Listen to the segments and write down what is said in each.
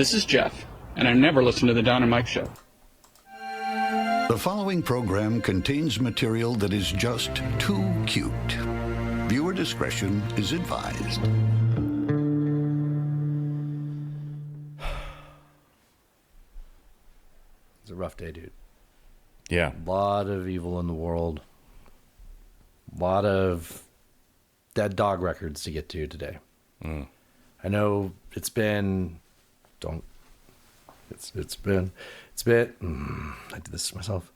This is Jeff, and I never listen to the Don and Mike Show. The following program contains material that is just too cute. Viewer discretion is advised. It's a rough day, dude. Yeah. A lot of evil in the world. A lot of dead dog records to get to today. I know it's been I did this to myself.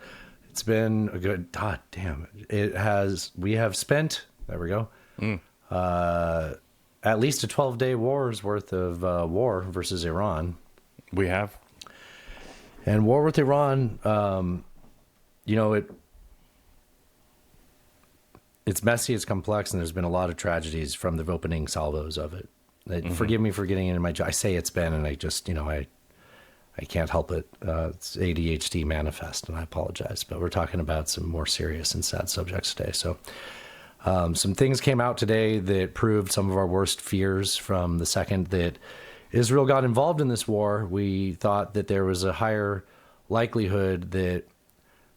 It's been a good, god damn it. We have spent, there we go, at least a 12-day war's worth of war versus Iran. We have. And war with Iran, it's messy, it's complex, and there's been a lot of tragedies from the opening salvos of it. Forgive me for getting into my job. I say it's been, and I just, I can't help it. It's ADHD manifest, and I apologize. But we're talking about some more serious and sad subjects today. So some things came out today that proved some of our worst fears from the second that Israel got involved in this war. We thought that there was a higher likelihood that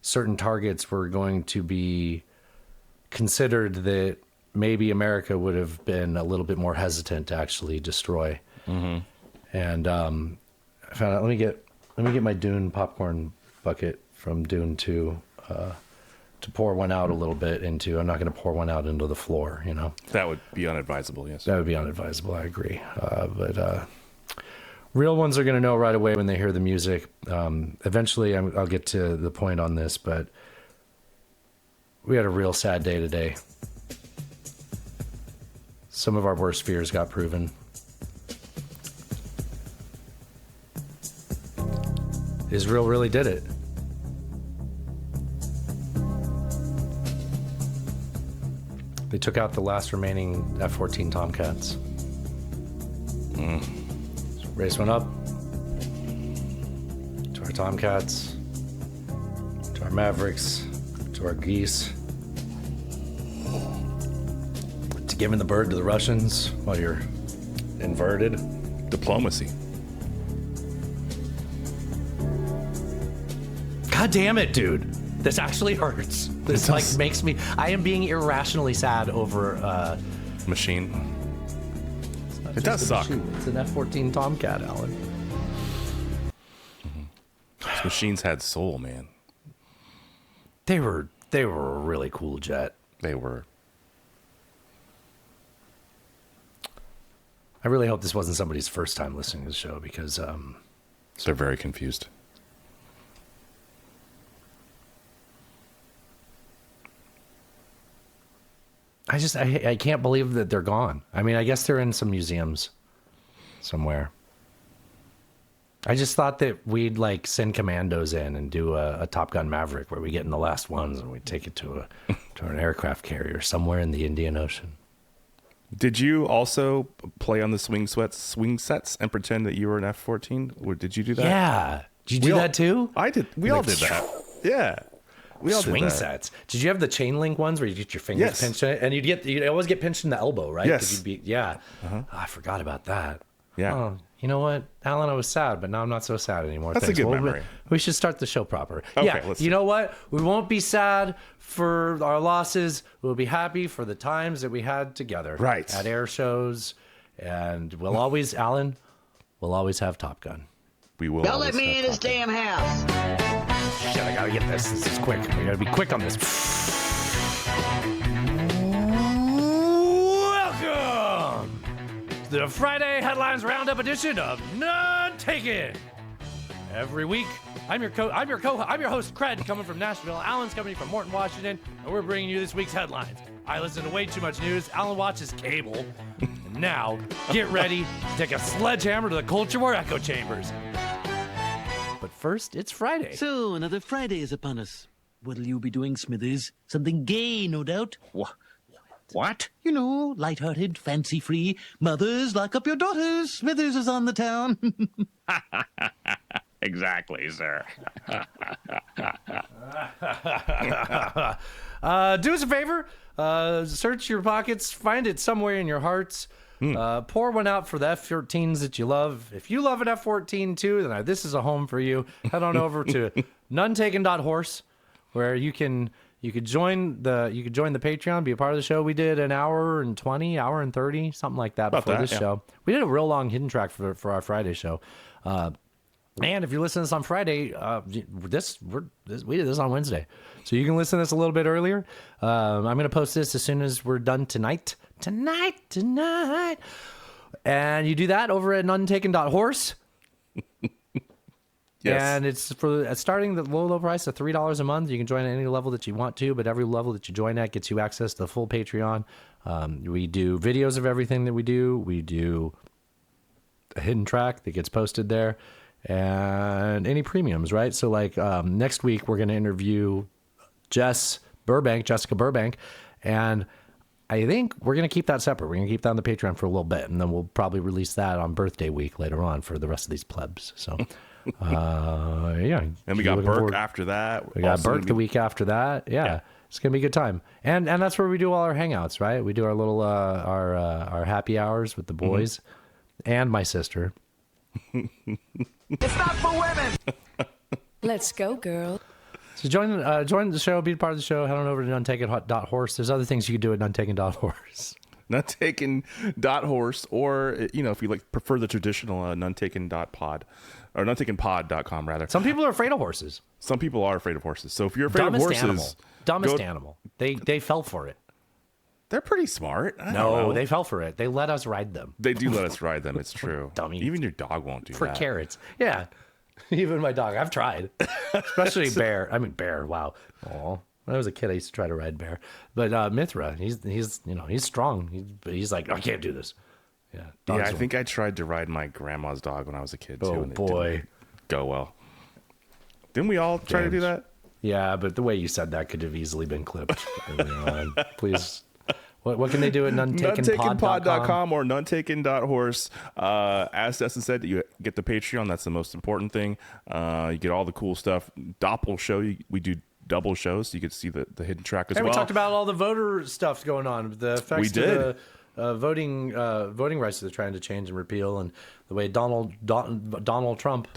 certain targets were going to be considered that maybe America would have been a little bit more hesitant to actually destroy. Mm-hmm. And I found out. Let me get my Dune popcorn bucket from Dune 2 to pour one out a little bit into. I'm not going to pour one out into the floor. That would be unadvisable. Yes, that would be unadvisable. I agree. But real ones are going to know right away when they hear the music. Eventually, I'll get to the point on this, but we had a real sad day today. Some of our worst fears got proven. Israel really did it. They took out the last remaining F-14 Tomcats. Race went up to our Tomcats, to our Mavericks, to our Geese, to giving the bird to the Russians while you're inverted. Diplomacy. God damn it, dude. This actually hurts. This makes me... I am being irrationally sad over... Machine. It does suck. Machine. It's an F-14 Tomcat, Alan. Those machines had soul, man. They were a really cool jet. They were. I really hope this wasn't somebody's first time listening to the show because... They're very confused. I can't believe that they're gone. I mean, I guess they're in some museums somewhere. I just thought that we'd send commandos in and do a Top Gun Maverick where we get in the last ones and we take it to an aircraft carrier somewhere in the Indian Ocean. Did you also play on the swing sets and pretend that you were an F-14? Or did you do that? Yeah. Did you do that too? I did. We all did that. Yeah. We all swing did that. sets. Did you have the chain link ones where you get your fingers pinched in it? And you'd always get pinched in the elbow, right? Yes. Oh, I forgot about that. Yeah. Oh, you know what, Alan? I was sad, but now I'm not so sad anymore. That's Thanks. a good memory. We should start the show proper. Okay, yeah. let's You know what? We won't be sad for our losses. We'll be happy for the times that we had together. Right. At air shows, and we'll always, Alan, we'll always have Top Gun. We will. Don't let me in this damn house. Shit, I gotta get this. This is quick. We gotta be quick on this. Welcome to the Friday Headlines Roundup edition of Nonetaken. Every week, I'm your host, Cred, coming from Nashville. Alan's coming from Morton, Washington, and we're bringing you this week's headlines. I listen to way too much news. Alan watches cable. And now, get ready to take a sledgehammer to the culture war echo chambers. But first, it's Friday. So, another Friday is upon us. What'll you be doing, Smithers? Something gay, no doubt. What? You know, lighthearted, fancy-free. Mothers, lock up your daughters. Smithers is on the town. Exactly, sir. Do us a favor. Search your pockets. Find it somewhere in your hearts. Pour one out for the F-14s that you love. If you love an F-14 too, then this is a home for you. Head on over to nonetaken.horse, where you could join the Patreon, be a part of the show. We did an hour and 20, hour and 30, something like that before this show. We did a real long hidden track for our Friday show. And if you're listening to this on Friday, we did this on Wednesday. So you can listen to this a little bit earlier. I'm going to post this as soon as we're done tonight. Tonight. And you do that over at nonetaken.horse. Yes. And it's for starting the low price of $3 a month. You can join at any level that you want to, but every level that you join at gets you access to the full Patreon. We do videos of everything that we do. We do a hidden track that gets posted there, and any premiums, right? So like next week, we're going to interview Jessica Burbank, and I think we're going to keep that separate. We're going to keep that on the Patreon for a little bit, and then we'll probably release that on birthday week later on for the rest of these plebs. So... yeah. And we got Burke forward. After that. We got Burke the week after that. Yeah. It's gonna be a good time. And that's where we do all our hangouts, right? We do our little our happy hours with the boys and my sister. It's not for women. Let's go, girl. So join the show, be a part of the show. Head on over to nonetaken.horse. There's other things you can do at nonetaken.horse. Nonetaken.horse, or if you prefer the traditional nonetaken.pod or nonetakenpod.com rather. Some people are afraid of horses. Some people are afraid of horses. So if you're afraid of horses, dumbest animal. They fell for it. They're pretty smart. I don't know. They fell for it. They let us ride them. They do let us ride them. It's true. Dummies. Even your dog won't do for that. For carrots. Yeah. Even my dog. I've tried. Especially Bear. I mean, Bear. Wow. Aw. When I was a kid, I used to try to ride Bear, but Mithra, he's strong. He's like, I can't do this. Yeah, I think I tried to ride my grandma's dog when I was a kid too. Oh and it boy, didn't go well. Didn't we all try to do that? Yeah, but the way you said that could have easily been clipped. Please, what can they do at nonetakenpod.com or nonetaken.horse? As Destin said, you get the Patreon. That's the most important thing. You get all the cool stuff. Doppel show. We do double shows, so you could see the hidden track as well. We talked about all the voter stuff going on, the effects of the voting rights that they're trying to change and repeal, and the way Donald Trump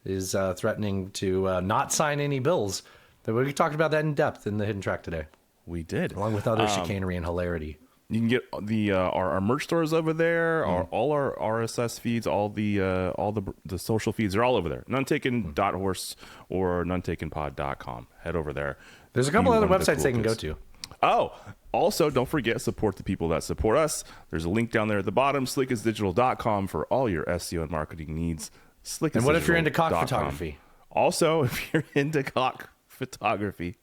is threatening to not sign any bills. We talked about that in depth in the hidden track today. We did, along with other chicanery and hilarity. You can get the our merch stores over there, all our RSS feeds, all the social feeds are all over there. Nonetaken.horse or nonetakenpod.com. Head over there. There's a couple other websites they can go to. Oh, also don't forget, support the people that support us. There's a link down there at the bottom, slickasdigital.com for all your SEO and marketing needs. And what if you're into cock photography? Also, if you're into cock photography,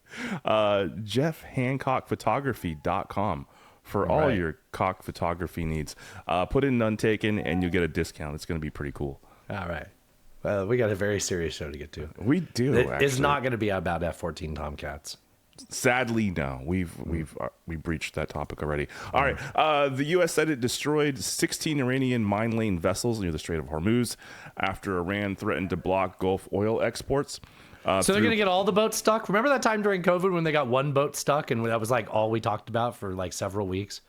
jeffhancockphotography.com. for all your cock photography needs. Put in Nonetaken and you'll get a discount. It's going to be pretty cool. All right. Well, we got a very serious show to get to. We do. It's not going to be about F-14 Tomcats. Sadly, no. We breached that topic already. All right. The U.S. said it destroyed 16 Iranian mine lane vessels near the Strait of Hormuz after Iran threatened to block Gulf oil exports. So they're going to get all the boats stuck? Remember that time during COVID when they got one boat stuck and that was like all we talked about for like several weeks?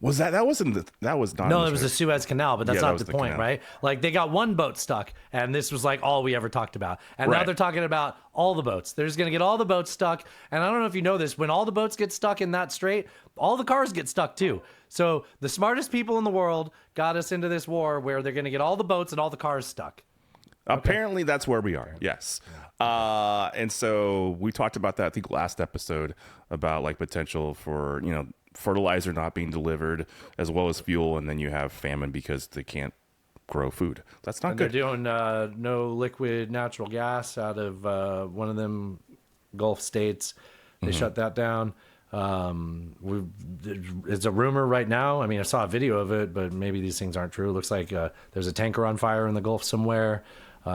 Was that was not. No, it was the Suez Canal, but that's not the point, right? Like they got one boat stuck and this was like all we ever talked about. And now they're talking about all the boats. They're just going to get all the boats stuck. And I don't know if you know this, when all the boats get stuck in that strait, all the cars get stuck too. So the smartest people in the world got us into this war where they're going to get all the boats and all the cars stuck. Apparently that's where we are. Yes. And so we talked about that, I think, last episode about like potential for, fertilizer not being delivered as well as fuel. And then you have famine because they can't grow food. That's not good. They're doing no liquid natural gas out of one of them Gulf states. They shut that down. It's a rumor right now. I mean, I saw a video of it, but maybe these things aren't true. It looks like there's a tanker on fire in the Gulf somewhere.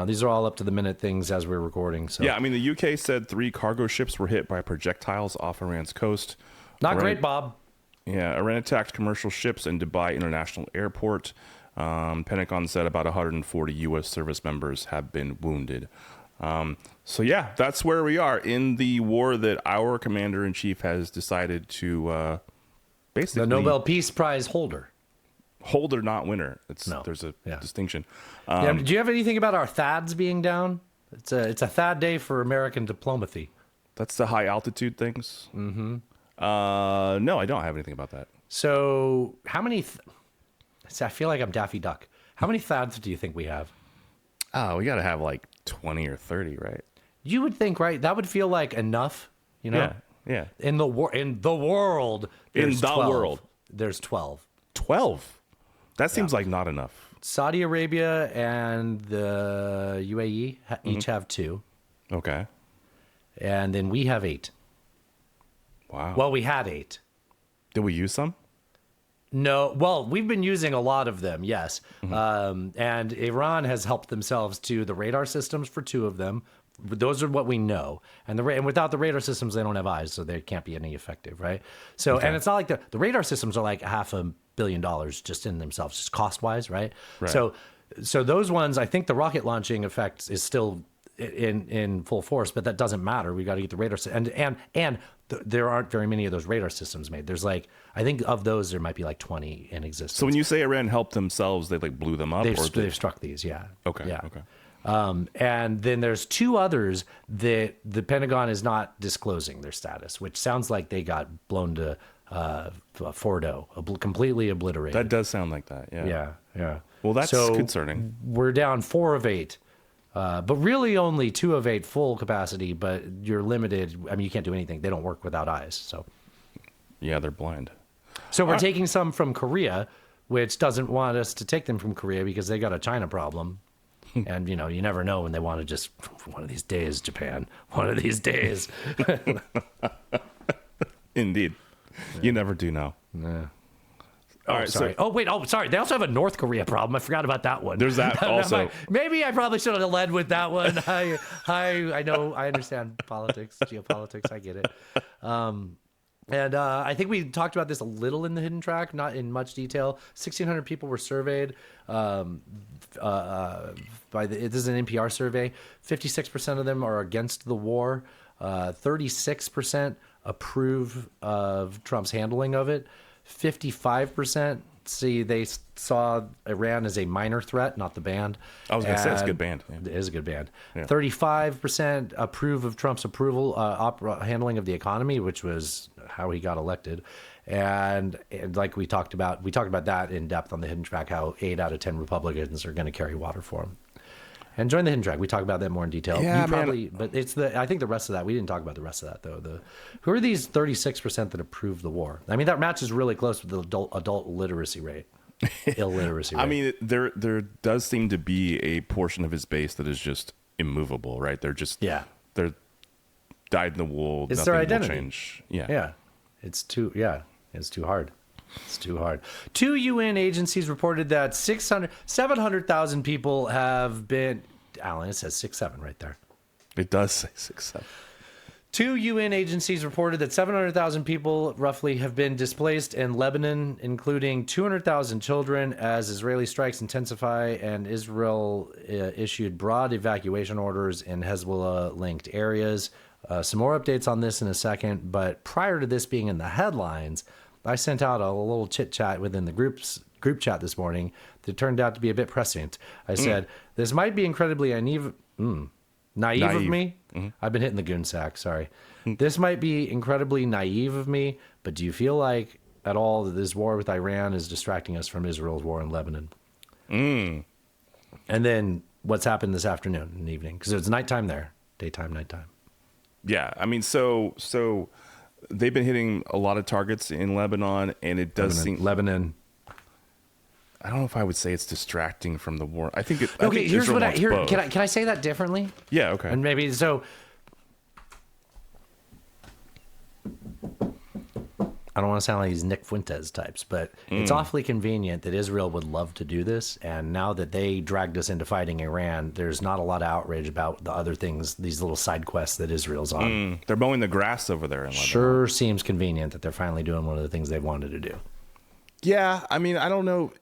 These are all up to the minute things as we're recording. So yeah, I mean, the UK said 3 cargo ships were hit by projectiles off Iran's coast. Not great, Bob. Yeah, Iran attacked commercial ships in Dubai International Airport. Pentagon said about 140 U.S. service members have been wounded. So yeah, that's where we are in the war that our commander-in-chief has decided to basically... The Nobel Peace Prize holder. Holder, not winner. No. There's a Yeah. distinction. Do you have anything about our THAADs being down? It's a THAAD day for American diplomacy. That's the high altitude things. Mm-hmm. No, I don't have anything about that. So how many? See, I feel like I'm Daffy Duck. How many THAADs do you think we have? Oh, we got to have like 20 or 30, right? You would think, right? That would feel like enough. You know? Yeah. In the world, there's 12. world. There's 12. 12. That seems like not enough. Saudi Arabia and the UAE each have 2, Okay. and then we have 8. Wow. Well, we had 8. Did we use some? No, well, we've been using a lot of them, yes. Mm-hmm. And Iran has helped themselves to the radar systems for 2 of them. Those are what we know. And and without the radar systems, they don't have eyes, so they can't be any effective, right? So, and it's not like the radar systems are like $500 million just in themselves, just cost-wise, right? So those ones, I think the rocket launching effect is still in full force, but that doesn't matter. We got to get the radar and there aren't very many of those radar systems made. There's like, I think of those there might be like 20 in existence. So when you say Iran helped themselves, they like blew them up? They've struck these, yeah. Okay. Yeah. Okay. And then there's 2 others that the Pentagon is not disclosing their status, which sounds like they got blown to Fordo, completely obliterated. That does sound like that. Yeah. Yeah. Well, that's So concerning. We're down 4 of 8. But really only 2 of 8 full capacity, but you're limited. I mean, you can't do anything. They don't work without eyes. So Yeah, they're blind. So we're taking some from Korea, which doesn't want us to take them from Korea because they got a China problem. And, you know, you never know when they want to just, one of these days, Japan, one of these days. Indeed. You never do know. Yeah. All right, sorry. Sorry. They also have a North Korea problem. I forgot about that one. There's that also. Maybe I probably should have led with that one. I know. I understand politics, geopolitics. I get it. And I think we talked about this a little in the hidden track, not in much detail. 1,600 people were surveyed this is an NPR survey. 56% of them are against the war. 36% approve of Trump's handling of it. 55% they saw Iran as a minor threat, not the band. I was going to say it's a good band. Yeah. It is a good band. Yeah. 35% approve of Trump's handling of the economy, which was how he got elected. And like we talked about that in depth on the hidden track, how 8 out of 10 Republicans are going to carry water for him. And join the hidden track. We talk about that more in detail. Yeah, but I think the rest of that, we didn't talk about the rest of that though. Who are these 36% that approve the war? I mean, that matches really close with the adult literacy rate. Illiteracy rate. I mean, there does seem to be a portion of his base that is just immovable, right? They're dyed in the wool. It's nothing their identity. will change. Yeah. Yeah. It's too hard. It's too hard. 2 UN agencies reported that 700,000 people have been. Alan, it says 6-7 right there. It does say 6-7. 2 UN agencies reported that 700,000 people roughly have been displaced in Lebanon, including 200,000 children, as Israeli strikes intensify and Israel issued broad evacuation orders in Hezbollah-linked areas. Some more updates on this in a second, but prior to this being in the headlines, I sent out a little chit-chat within the group chat this morning that turned out to be a bit prescient. I said, this might be incredibly naive of me. Mm-hmm. I've been hitting the goon sack, sorry. This might be incredibly naive of me, but do you feel like at all that this war with Iran is distracting us from Israel's war in Lebanon? And then what's happened this afternoon and evening? Because it's nighttime there. Daytime, nighttime. Yeah, I mean, so they've been hitting a lot of targets in Lebanon, and it does seem Lebanon. I don't know if I would say it's distracting from the war. I think Okay, here's Israel what wants both. can I say that differently? Yeah, okay. And maybe so. I don't want to sound like these Nick Fuentes types, but it's awfully convenient that Israel would love to do this. And now that they dragged us into fighting Iran, there's not a lot of outrage about the other things, these little side quests that Israel's on. They're mowing the grass over there in Lebanon. Sure seems convenient that they're finally doing one of the things they wanted to do. Yeah, I mean, I don't know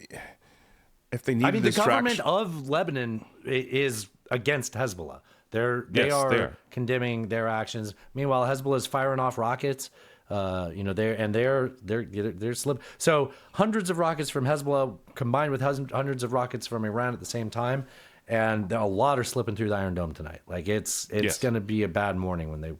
if they need. The government of Lebanon is against Hezbollah. They are condemning their actions. Meanwhile, Hezbollah is firing off rockets They're slip. So hundreds of rockets from Hezbollah combined with hundreds of rockets from Iran at the same time, and a lot are slipping through the Iron Dome tonight. Like it's going to be a bad morning when they.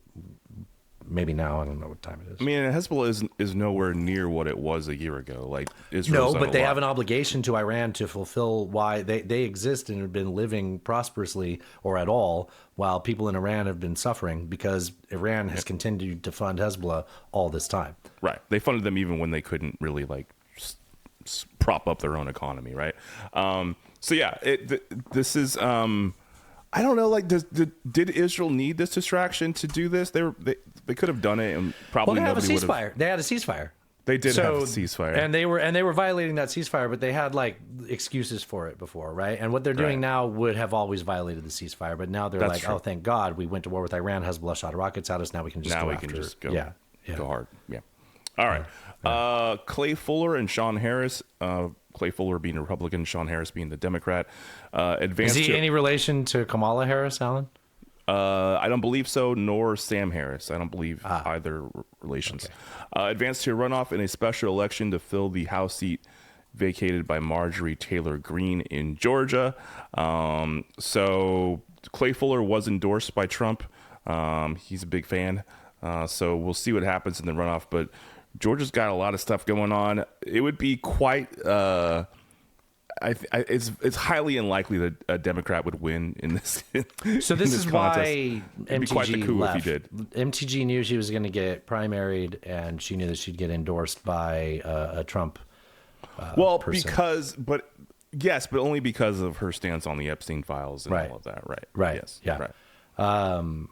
Maybe now, I don't know what time it is. I mean, Hezbollah is nowhere near what it was a year ago. Like Israel's no, but they have an obligation to Iran to fulfill why they exist and have been living prosperously or at all while people in Iran have been suffering because Iran has continued to fund Hezbollah all this time. Right. They funded them even when they couldn't really like prop up their own economy. Right. So yeah, this is. I don't know. Like, did Israel need this distraction to do this? They could have done it, and probably they nobody would have. They had a ceasefire. They did have a ceasefire, and they were violating that ceasefire, but they had like excuses for it before, right? And what they're doing now would have always violated the ceasefire, but now they're oh, thank God, we went to war with Iran. Hezbollah shot rockets at us. Now we can just go go hard. Yeah. All right. Clay Fuller and Sean Harris. Clay Fuller being a Republican, Sean Harris being the Democrat. Is he any relation to Kamala Harris, Alan? I don't believe so, nor Sam Harris. I don't believe either relations. Okay. Advanced to a runoff in a special election to fill the House seat vacated by Marjorie Taylor Greene in Georgia. So Clay Fuller was endorsed by Trump. He's a big fan. So we'll see what happens in the runoff. But Georgia's got a lot of stuff going on. It would be quite. It's highly unlikely that a Democrat would win in this. So this is why MTG quite the coup left. If he did. MTG knew she was going to get primaried, and she knew that she'd get endorsed by a Trump. Person. But only because of her stance on the Epstein files and all of that. Right. Yes. Yeah. Right.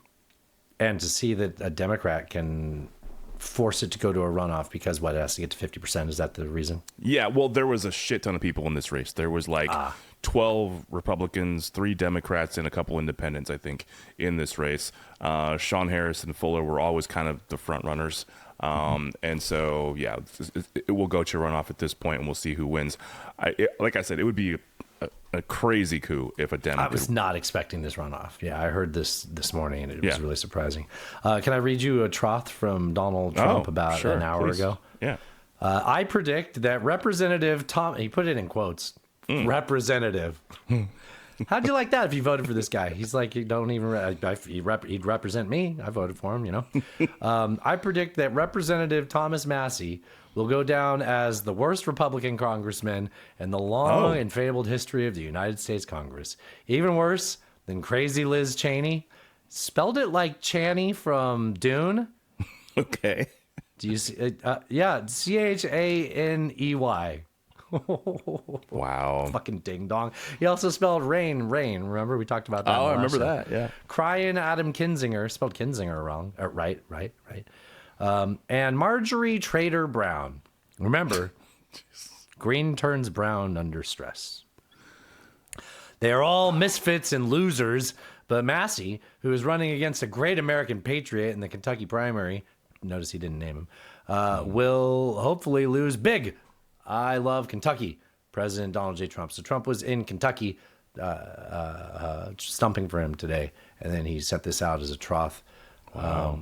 And to see that a Democrat can force it to go to a runoff because it has to get to 50%. Is that the reason? Yeah. Well, there was a shit ton of people in this race. There was 12 Republicans, 3 Democrats, and a couple independents, I think, in this race. Sean Harris and Fuller were always kind of the front runners. And so, yeah, it will go to runoff at this point, and we'll see who wins. Like I said, it would be a crazy coup if a Democrat. I was not expecting this runoff. Yeah, I heard this morning, and it was really surprising. Can I read you a troth from Donald Trump about an hour ago? Yeah. I predict that Representative Tom, he put it in quotes, representative. How'd you like that if you voted for this guy? He's like, you don't even, he'd represent me. I voted for him, I predict that Representative Thomas Massey will go down as the worst Republican congressman in the long and fabled history of the United States Congress. Even worse than crazy Liz Cheney. Spelled it like Chaney from Dune. Okay. Do you see? Yeah, Chaney. Wow. Fucking ding dong. He also spelled rain. Remember we talked about that? Oh, I remember that. Yeah. Crying Adam Kinzinger spelled Kinzinger wrong. Right. And Marjorie Trader Brown. Remember, green turns brown under stress. They are all misfits and losers, but Massey, who is running against a great American patriot in the Kentucky primary, notice he didn't name him, will hopefully lose big. I love Kentucky, President Donald J. Trump. So Trump was in Kentucky stumping for him today, and then he set this out as a troth. Wow.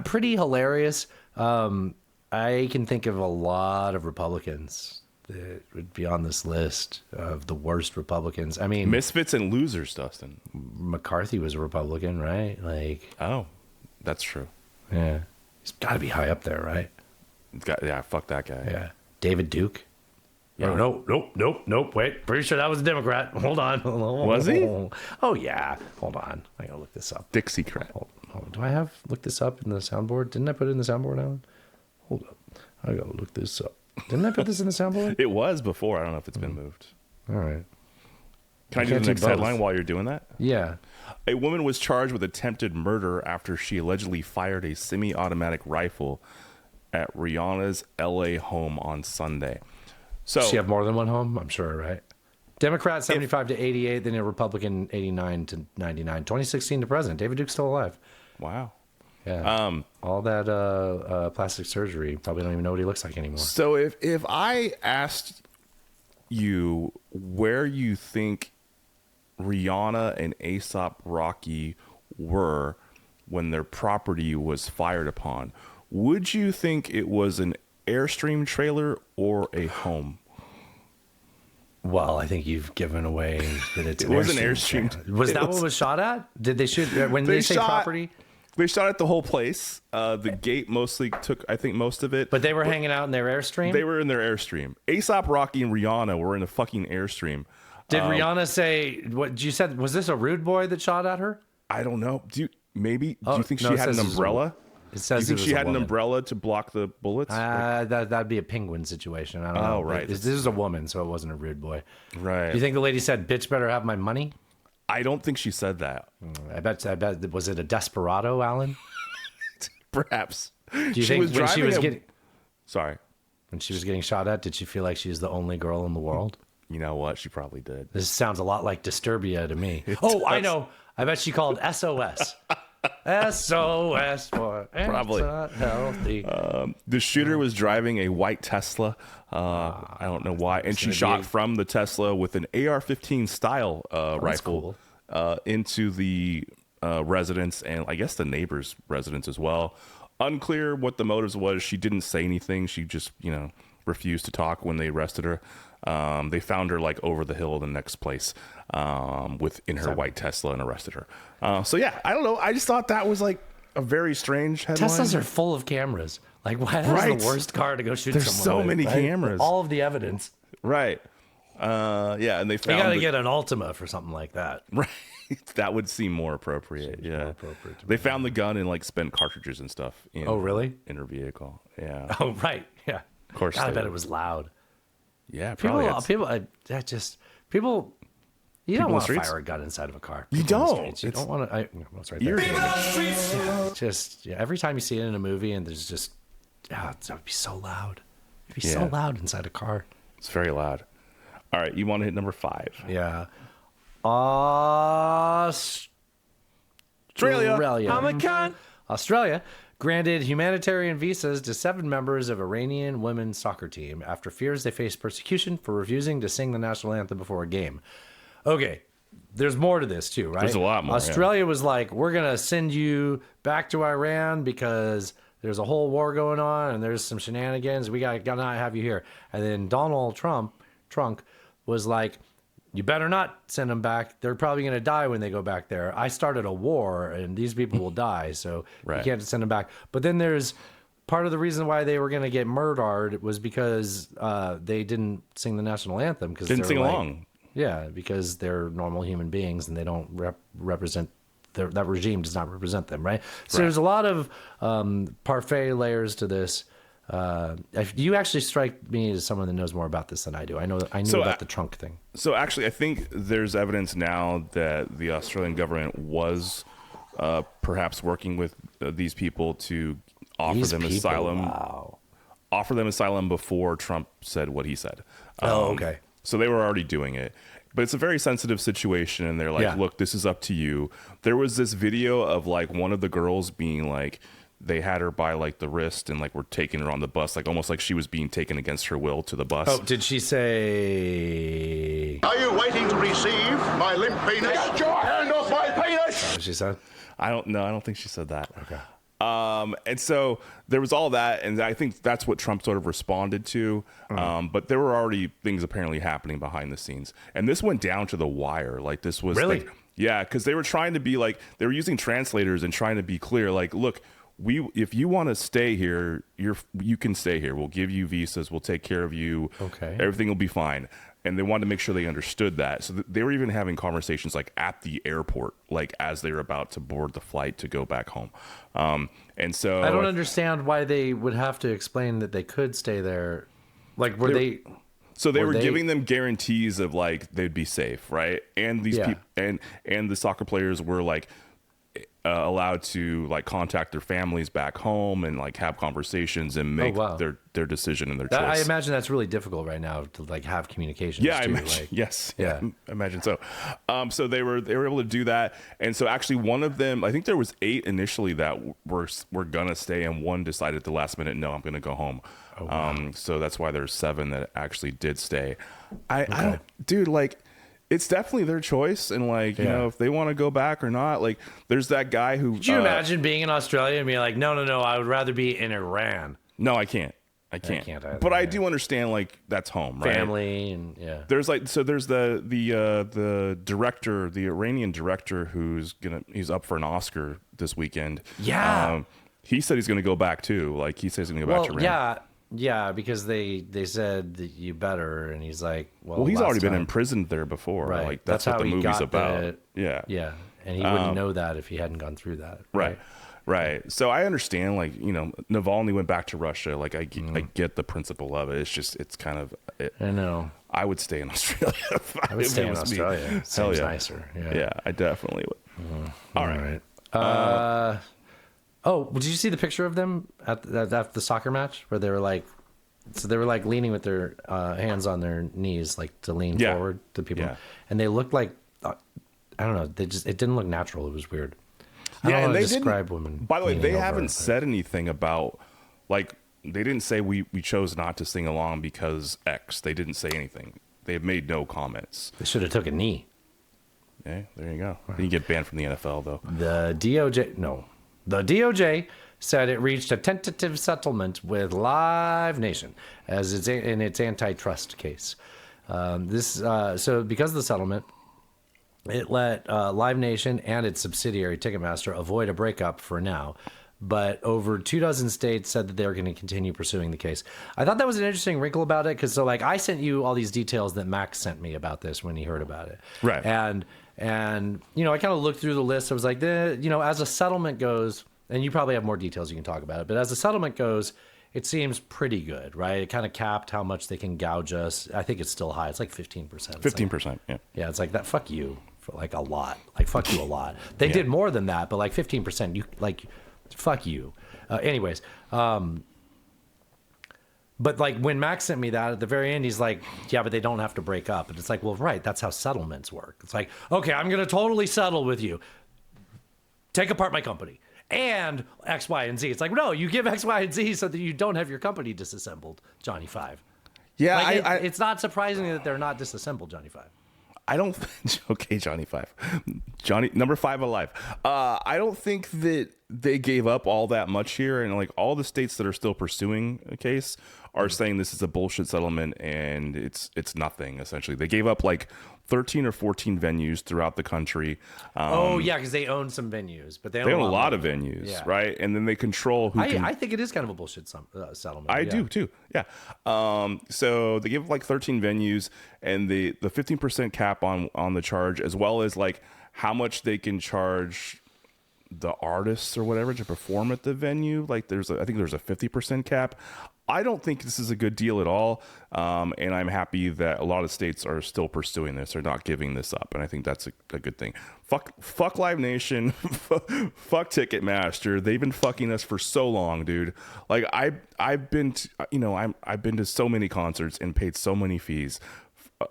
Pretty hilarious. I can think of a lot of Republicans that would be on this list of the worst Republicans. I mean, misfits and losers, Dustin. McCarthy was a Republican, right? Oh, that's true. Yeah, he's got to be high up there, right? Fuck that guy. Yeah, David Duke. Yeah. Oh, nope. Wait, pretty sure that was a Democrat. Hold on. Was he? Oh yeah. Hold on. I gotta look this up. Dixiecrat. Hold on. Do I look this up in the soundboard? Didn't I put it in the soundboard, Alan? Hold up. I gotta look this up. Didn't I put this in the soundboard? It was before. I don't know if it's been moved. All right. Can I do the next headline while you're doing that? Yeah. A woman was charged with attempted murder after she allegedly fired a semi-automatic rifle at Rihanna's LA home on Sunday. So does she have more than one home? I'm sure, right? Democrat 75 to 88, then a Republican 89 to 99. 2016 to president. David Duke's still alive. Wow. Yeah. All that plastic surgery, probably don't even know what he looks like anymore. So if I asked you where you think Rihanna and A$AP Rocky were when their property was fired upon, Would you think it was an Airstream trailer or a home? Well, I think you've given away that it's It was an Airstream. Was that what was shot at? Did they shoot when they say property? They shot at the whole place. The gate mostly took, I think, most of it. But they were hanging out in their Airstream? They were in their Airstream. A$AP Rocky and Rihanna were in a fucking Airstream. Did Rihanna say, what you said, was this a rude boy that shot at her? I don't know. Do you think no, she had an umbrella? It says Do you think she had an umbrella to block the bullets? That'd be a penguin situation. I don't know. Right. This is a woman, so it wasn't a rude boy. Right. Do you think the lady said, bitch better have my money? I don't think she said that. I bet. Was it a desperado, Alan? Perhaps. Do you think when she was getting... Sorry. When she was getting shot at, did she feel like she's the only girl in the world? You know what? She probably did. This sounds a lot like Disturbia to me. I know. I bet she called SOS. SOS for Probably. healthy. The shooter was driving a white Tesla. I don't know why. And she shot from the Tesla with an AR-15 style rifle into the residence and I guess the neighbor's residence as well. Unclear what the motives was. She didn't say anything. She just, refused to talk when they arrested her. They found her like over the hill, the next place, in her white Tesla and arrested her. So yeah, I don't know. I just thought that was like a very strange headline. Teslas are full of cameras. Like, why that's the worst car to go shoot There's someone so with, many right? cameras. All of the evidence. Right. Yeah, and they found. You got to get an Ultima for something like that. Right. That would seem more appropriate. More appropriate they found the gun and like spent cartridges and stuff. Really? In her vehicle. Yeah. Oh, right. Yeah. Of course. God, I bet it was loud. Yeah. People. You don't want to streets? fire a gun inside of a car. You don't. You don't want to. It's right there. Just every time you see it in a movie, and there's just, it would be so loud. It'd be so loud inside a car. It's very loud. All right, you want to hit number 5? Yeah. Australia. I'm a cunt. Australia granted humanitarian visas to 7 members of Iranian women's soccer team after fears they face persecution for refusing to sing the national anthem before a game. Okay, there's more to this too, right? There's a lot more. Australia was like, we're going to send you back to Iran because there's a whole war going on and there's some shenanigans. We got to not have you here. And then Donald Trump was like, you better not send them back. They're probably going to die when they go back there. I started a war and these people will die. So you can't send them back. But then there's part of the reason why they were going to get murdered was because they didn't sing the national anthem. Didn't sing along. Yeah, because they're normal human beings and they don't represent that regime does not represent them, right? So there's a lot of parfait layers to this. You actually strike me as someone that knows more about this than I do. I knew about the trunk thing. So actually, I think there's evidence now that the Australian government was perhaps working with these people to offer them asylum. Wow. Offer them asylum before Trump said what he said. Okay. So they were already doing it. But it's a very sensitive situation, and they're like, look, this is up to you. There was this video of like one of the girls being like, they had her by like the wrist and like were taking her on the bus, like almost like she was being taken against her will to the bus. Oh, did she say? Are you waiting to receive my limp penis? Get your hand off my penis! What she said? I don't know. I don't think she said that. Okay. And so there was all that, and I think that's what Trump sort of responded to. But there were already things apparently happening behind the scenes, and this went down to the wire. Like this was really, yeah, because they were trying to be like they were using translators and trying to be clear. Like, look, if you want to stay here, you can stay here. We'll give you visas. We'll take care of you. Okay, everything will be fine. And they wanted to make sure they understood that. So they were even having conversations like at the airport, like as they were about to board the flight to go back home. And so I don't understand why they would have to explain that they could stay there. Like, were they? So they were giving them guarantees of like they'd be safe, right? And these people and the soccer players were like allowed to like contact their families back home and like have conversations and make their decision and their choice. I imagine that's really difficult right now to like have communication. Yeah, I imagine, yes. Yeah, I imagine so. So they were able to do that, and so actually one of them, I think there was 8 initially that were gonna stay, and one decided at the last minute, no, I'm gonna go home. Oh, wow. So that's why there's 7 that actually did stay. I don't, dude, like it's definitely their choice, and like you know, if they want to go back or not, like there's that guy who. Could you imagine being in Australia and being like, no, I would rather be in Iran. No, I can't. I can't either, but I do understand like that's home, right? Family and There's like there's the director, the Iranian director he's up for an Oscar this weekend. Yeah. He said he's gonna go back too. Like he says he's gonna go back to Iran. Yeah, because they said that you better, and he's like, well, he's already been imprisoned there before. Right. Like that's what how the he movie's got about. Yeah. And he wouldn't know that if he hadn't gone through that. Right. So I understand, like, you know, Navalny went back to Russia. Like, I get the principle of it. It's just, it's kind of. I know. I would stay in Australia. I would stay in Australia. Seems nicer. Yeah, I definitely would. All right. Did you see the picture of them at the soccer match where they were like, leaning with their hands on their knees, like to lean forward to people, and they looked like, I don't know, it didn't look natural. It was weird. I don't know how to describe women. By the way, they haven't said anything about, like, they didn't say we chose not to sing along because X. They didn't say anything. They have made no comments. They should have took a knee. Yeah, there you go. Then you get banned from the NFL, though. The DOJ said it reached a tentative settlement with Live Nation in its antitrust case. So because of the settlement, it let Live Nation and its subsidiary Ticketmaster avoid a breakup for now. But over 24 states said that they were going to continue pursuing the case. I thought that was an interesting wrinkle about it because I sent you all these details that Max sent me about this when he heard about it. Right. And I kind of looked through the list. I was like, as a settlement goes, and you probably have more details you can talk about it, but as a settlement goes, it seems pretty good, right? It kind of capped how much they can gouge us. I think it's still high. It's like 15%. 15%, yeah. Yeah, it's like that. Fuck you for like a lot. Like fuck you a lot. They did more than that, but like 15%. You like, fuck you. Anyways, but like when Max sent me that at the very end, he's like, yeah, but they don't have to break up. And it's like, well, right, that's how settlements work. It's like, okay, I'm gonna totally settle with you. Take apart my company. And X, Y, and Z. It's like, no, you give X, Y, and Z so that you don't have your company disassembled, Johnny Five. Yeah, like it's not surprising that they're not disassembled, Johnny Five. I don't. Okay, Johnny Five, Johnny number 5 alive. I don't think that they gave up all that much here, and like all the states that are still pursuing a case are saying this is a bullshit settlement and it's nothing. Essentially, they gave up like 13 or 14 venues throughout the country. Because they own some venues, but they own a lot of venues, right? And then they control who I think it is kind of a bullshit settlement. I do too. Yeah. So they give like 13 venues and the 15% cap on the charge, as well as like how much they can charge the artists or whatever to perform at the venue. Like I think there's a 50% cap. I don't think this is a good deal at all, and I'm happy that a lot of states are still pursuing this. They're not giving this up, and I think that's a good thing. Fuck Live Nation, fuck Ticketmaster. They've been fucking us for so long, dude. Like I've been I've been to so many concerts and paid so many fees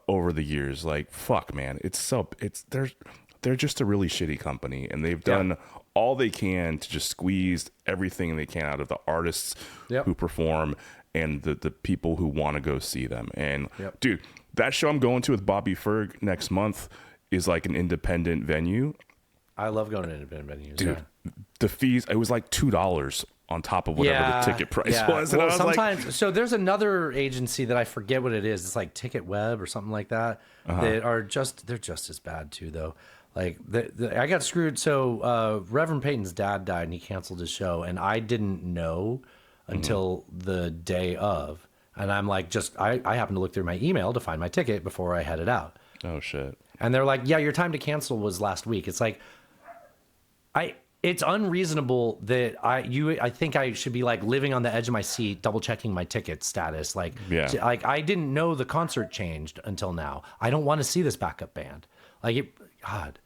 over the years. Like fuck, man, they're just a really shitty company, and they've done all they can to just squeeze everything they can out of the artists who perform and the people who want to go see them. And dude, that show I'm going to with Bobby Ferg next month is like an independent venue. I love going to independent venues. Dude, the fees, it was like $2 on top of whatever the ticket price was. And well, I was sometimes, so there's another agency that I forget what it is. It's like Ticket Web or something like that. That are they're just as bad too, though. Like I got screwed. So Reverend Peyton's dad died and he canceled his show, and I didn't know until the day of. And I'm like, I happened to look through my email to find my ticket before I headed out. Oh shit. And they're like, yeah, your time to cancel was last week. It's like, it's unreasonable that I think I should be like living on the edge of my seat, double checking my ticket status. Like I didn't know the concert changed until now. I don't want to see this backup band. God.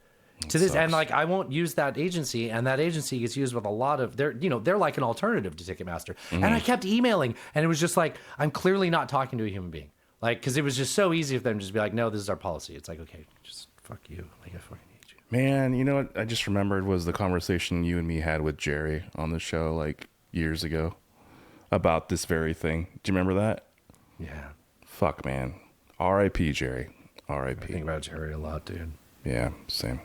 To this, and like I won't use that agency, and that agency gets used with a lot of they're like an alternative to Ticketmaster. And I kept emailing, and it was just like, I'm clearly not talking to a human being, like, because it was just so easy for them to just be like, no, this is our policy. It's like, okay, just fuck you, like I fucking hate you. Man, you know what I just remembered was the conversation you and me had with Jerry on the show like years ago about this very thing. Do you remember that? Yeah. Fuck, man. R.I.P. Jerry. I R.I.P. think about Jerry a lot, dude. Yeah, same.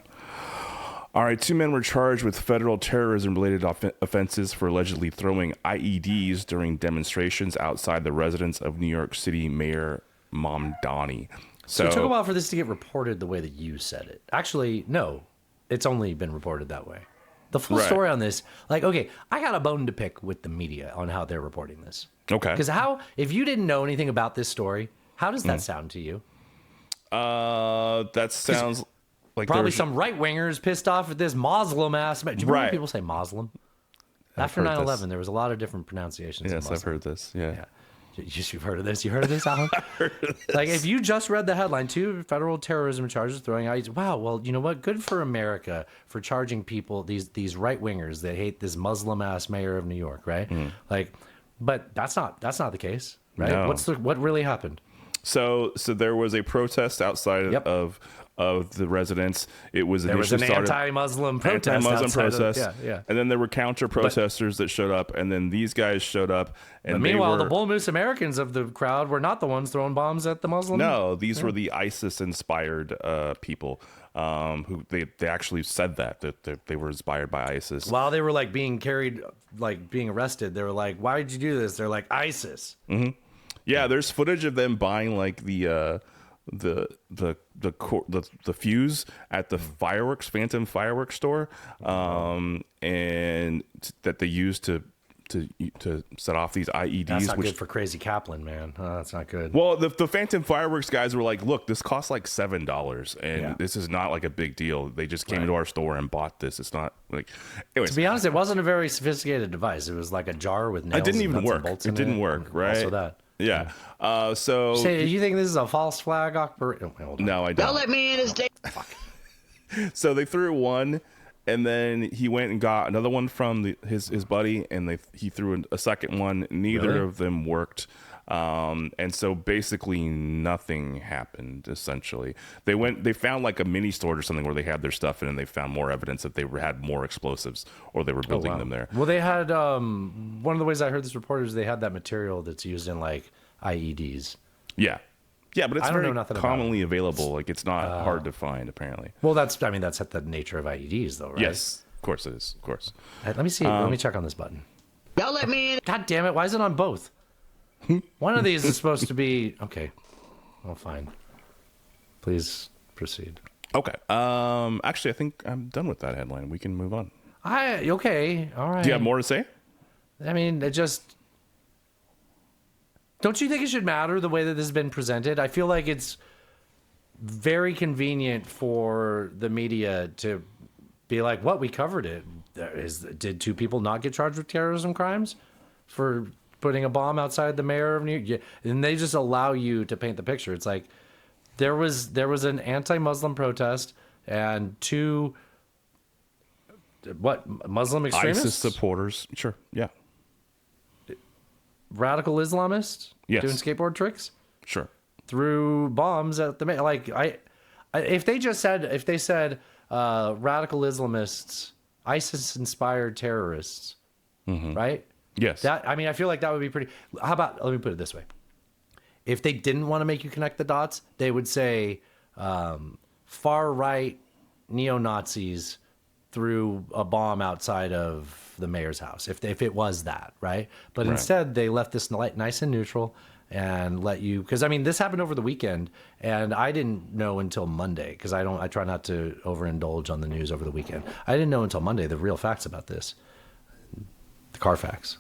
All right, 2 men were charged with federal terrorism-related offenses for allegedly throwing IEDs during demonstrations outside the residence of New York City Mayor Mamdani. So it took a while for this to get reported the way that you said it. Actually, no, it's only been reported that way. The full story on this, like, okay, I got a bone to pick with the media on how they're reporting this. Okay. Because if you didn't know anything about this story, how does that sound to you? That sounds like Probably some right-wingers pissed off at this Muslim ass. Do you remember when people say Muslim? After heard 9/11, there was a lot of different pronunciations. Yes, I've heard this. Yeah. You've heard of this? You heard of this, Alan? Like, if you just read the headline, 2 federal terrorism charges throwing IEDs. Wow, well, you know what? Good for America for charging people, these right-wingers that hate this Muslim-ass mayor of New York, right? Like, but that's not the case, right? No. What really happened? So there was a protest outside of the residence. It was There was an anti-Muslim protest. And then there were counter protesters that showed up, and then these guys showed up. And but meanwhile, the Bull Moose Americans of the crowd were not the ones throwing bombs at the Muslim. No, these were the ISIS-inspired people who they actually said that they were inspired by ISIS. While they were like being carried, like being arrested, they were like, "Why did you do this?" They're like, "ISIS." Mm-hmm. Yeah, there's footage of them buying like the fuse at the Phantom fireworks store, and that they used to set off these IEDs. That's not good for Crazy Kaplan, man. That's not good. Well, the Phantom fireworks guys were like, "Look, this costs like $7, and this is not like a big deal. They just came into our store and bought this. It's not like." Anyways, to be honest, it wasn't a very sophisticated device. It was like a jar with nails. It didn't even and nuts work. and bolts It didn't work, right? Also that. Yeah. So you think this is a false flag operation? Oh, no, I don't. Don't let me in his day. So they threw one, and then he went and got another one from his buddy, and he threw a second one. Neither of them worked. And so basically nothing happened. Essentially, they found like a mini store or something where they had their stuff in, and they found more evidence that they had more explosives, or they were building them there. Well, they had one of the ways I heard this reported is they had that material that's used in like IEDs. Yeah, but it's very nothing commonly available. Like it's not hard to find, apparently. Well, that's the nature of IEDs, though, right? Yes, of course it is. Of course. Let me see. Let me check on this button. Don't let me in. God damn it! Why is it on both? One of these is supposed to be okay. Well, fine. Please proceed. Okay. Actually, I think I'm done with that headline. We can move on. Okay. All right. Do you have more to say? I mean, don't you think it should matter the way that this has been presented? I feel like it's very convenient for the media to be like, "What? We covered it. Did 2 people not get charged with terrorism crimes for putting a bomb outside the mayor of New York?" And they just allow you to paint the picture. It's like there was an anti-Muslim protest and 2 Muslim extremists, ISIS supporters. Sure. Yeah. radical Islamists doing skateboard tricks. Sure. Threw bombs at the mayor. Like if they said radical Islamists, ISIS-inspired terrorists, right? Yes. I feel like that would be pretty. How about, let me put it this way. If they didn't want to make you connect the dots, they would say far-right neo-Nazis threw a bomb outside of the mayor's house, if it was that, right? But instead, they left this nice and neutral and let you, because this happened over the weekend, and I didn't know until Monday, because I try not to overindulge on the news over the weekend. I didn't know until Monday the real facts about this, the Carfax.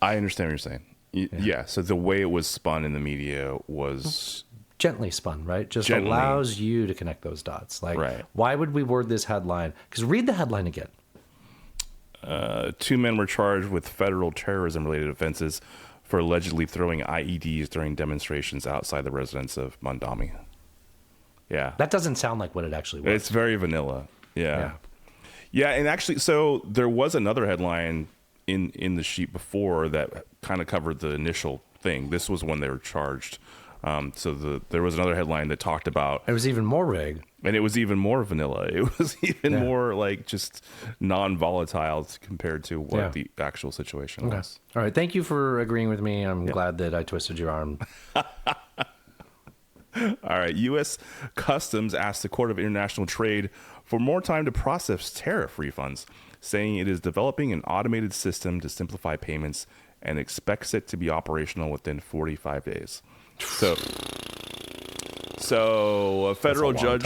I understand what you're saying. Yeah. So the way it was spun in the media was gently spun, right? Just allows you to connect those dots. Like, why would we word this headline? Because read the headline again. 2 men were charged with federal terrorism-related offenses for allegedly throwing IEDs during demonstrations outside the residence of Mamdani. Yeah. That doesn't sound like what it actually was. It's very vanilla. Yeah, and actually, so there was another headline in the sheet before that kind of covered the initial thing. This was when they were charged. There was another headline that talked about it was even more vague, and it was even more vanilla. It was even more like just non-volatile compared to what the actual situation was. All right, thank you for agreeing with me. I'm glad that I twisted your arm. All All right. U.S. Customs asked the Court of International Trade for more time to process tariff refunds, saying it is developing an automated system to simplify payments and expects it to be operational within 45 days. So a federal judge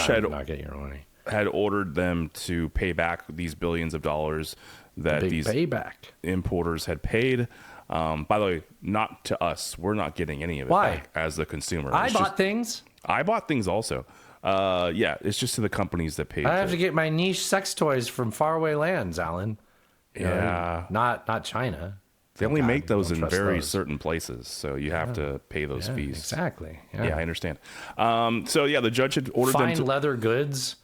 had ordered them to pay back these billions of dollars that these importers had paid. By the way, not to us. We're not getting any of it back as the consumer. I bought things also. Yeah, it's just to the companies that paid. I have to get my niche sex toys from faraway lands, Alan. Yeah. Not China. They only make those in very certain places, so you have to pay those fees. Exactly. Yeah, I understand. So yeah, the judge had ordered them to leather goods.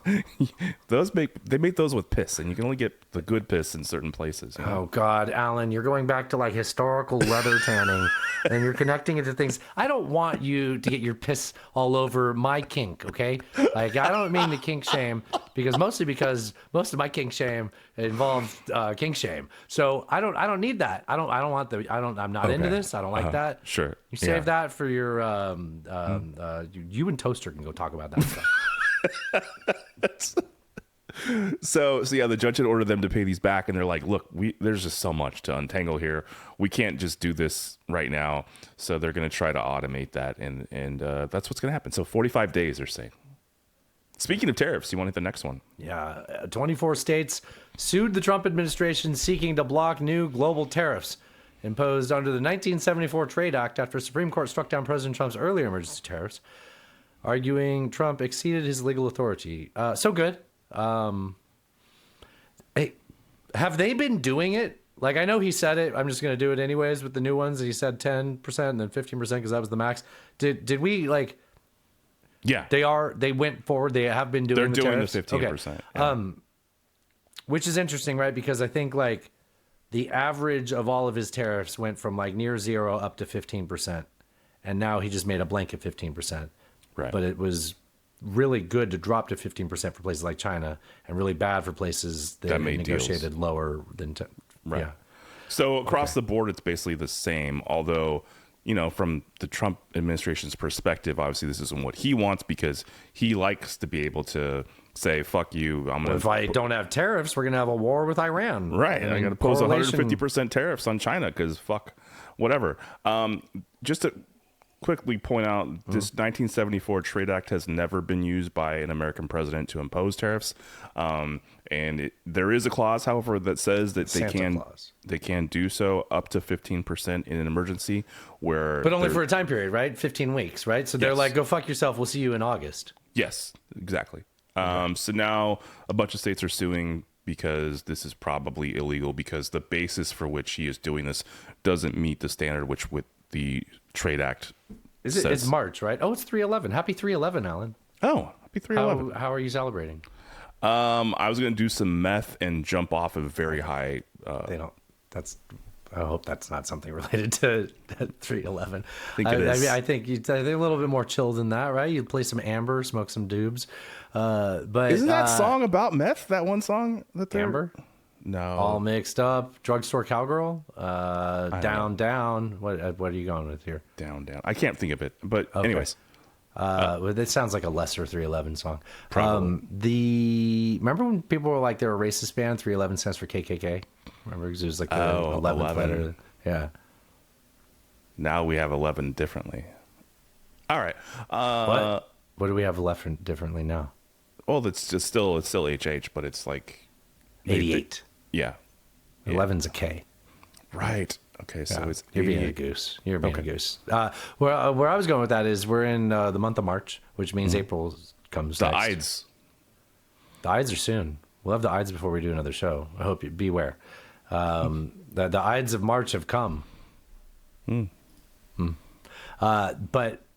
They make those with piss, and you can only get the good piss in certain places. You know? Oh God, Alan, you're going back to like historical leather tanning, and you're connecting it to things. I don't want you to get your piss all over my kink, okay? Like I don't mean to kink shame, because most of my kink shame involves kink shame. So I don't need that. I'm not into this. I don't like that. Sure. You save that for your you and Toaster can go talk about that stuff. So yeah, the judge had ordered them to pay these back, and they're like, look, there's just so much to untangle here. We can't just do this right now. So they're going to try to automate that, and that's what's going to happen. So 45 days, they're saying. Speaking of tariffs, you want to hit the next one? Yeah, 24 states sued the Trump administration seeking to block new global tariffs imposed under the 1974 Trade Act after Supreme Court struck down President Trump's earlier emergency tariffs, arguing Trump exceeded his legal authority. So good. Hey, have they been doing it? Like, I know he said it. I'm just going to do it anyways with the new ones. He said 10% and then 15% because that was the max. Did we like? Yeah, they went forward. They have been doing. They're doing the 15%. Okay. Yeah. Which is interesting, right? Because I think like the average of all of his tariffs went from like near zero up to 15%, and now he just made a blanket 15%. Right. But it was really good to drop to 15% for places like China, and really bad for places that negotiated deals lower than. Right. Yeah. So across the board, it's basically the same. Although, from the Trump administration's perspective, obviously this isn't what he wants, because he likes to be able to say, "Fuck you." If I don't have tariffs, we're gonna have a war with Iran. Right. And I'm gonna pose 150% tariffs on China because fuck, whatever. Just to quickly point out, this 1974 Trade Act has never been used by an American president to impose tariffs, and there is a clause, however, that says that they can do so up to 15% in an emergency, but only for a time period, right? 15 weeks, right? So they're like, go fuck yourself. We'll see you in August. Yes, exactly. So now a bunch of states are suing because this is probably illegal, because the basis for which he is doing this doesn't meet the standard which with the Trade Act says. It's March, right? Oh, it's 3/11. Happy 3/11, Alan. Oh, happy 3/11. How are you celebrating? I was going to do some meth and jump off a very high. I hope that's not something related to 3/11. I think it is. I think a little bit more chill than that, right? You play some amber, smoke some doobs. But isn't that song about meth? That one song that Amber? No, all mixed up. Drugstore cowgirl. Down. What are you going with here? Down. I can't think of it. But anyways, it sounds like a lesser 311 song. Probably. Remember when people were like, they're a racist band? 311 stands for KKK. Remember, because it was like the 11th letter. Yeah. Now we have 11 differently. All right. What do we have left differently now? Well, it's still HH, but it's like 88. Yeah. 11's a K. Right. Okay. So it's you're being a goose. You're being a goose. Where I was going with that is we're in the month of March, which means April comes the next. Ides. The Ides are soon. We'll have the Ides before we do another show. I hope you beware. The Ides of March have come. But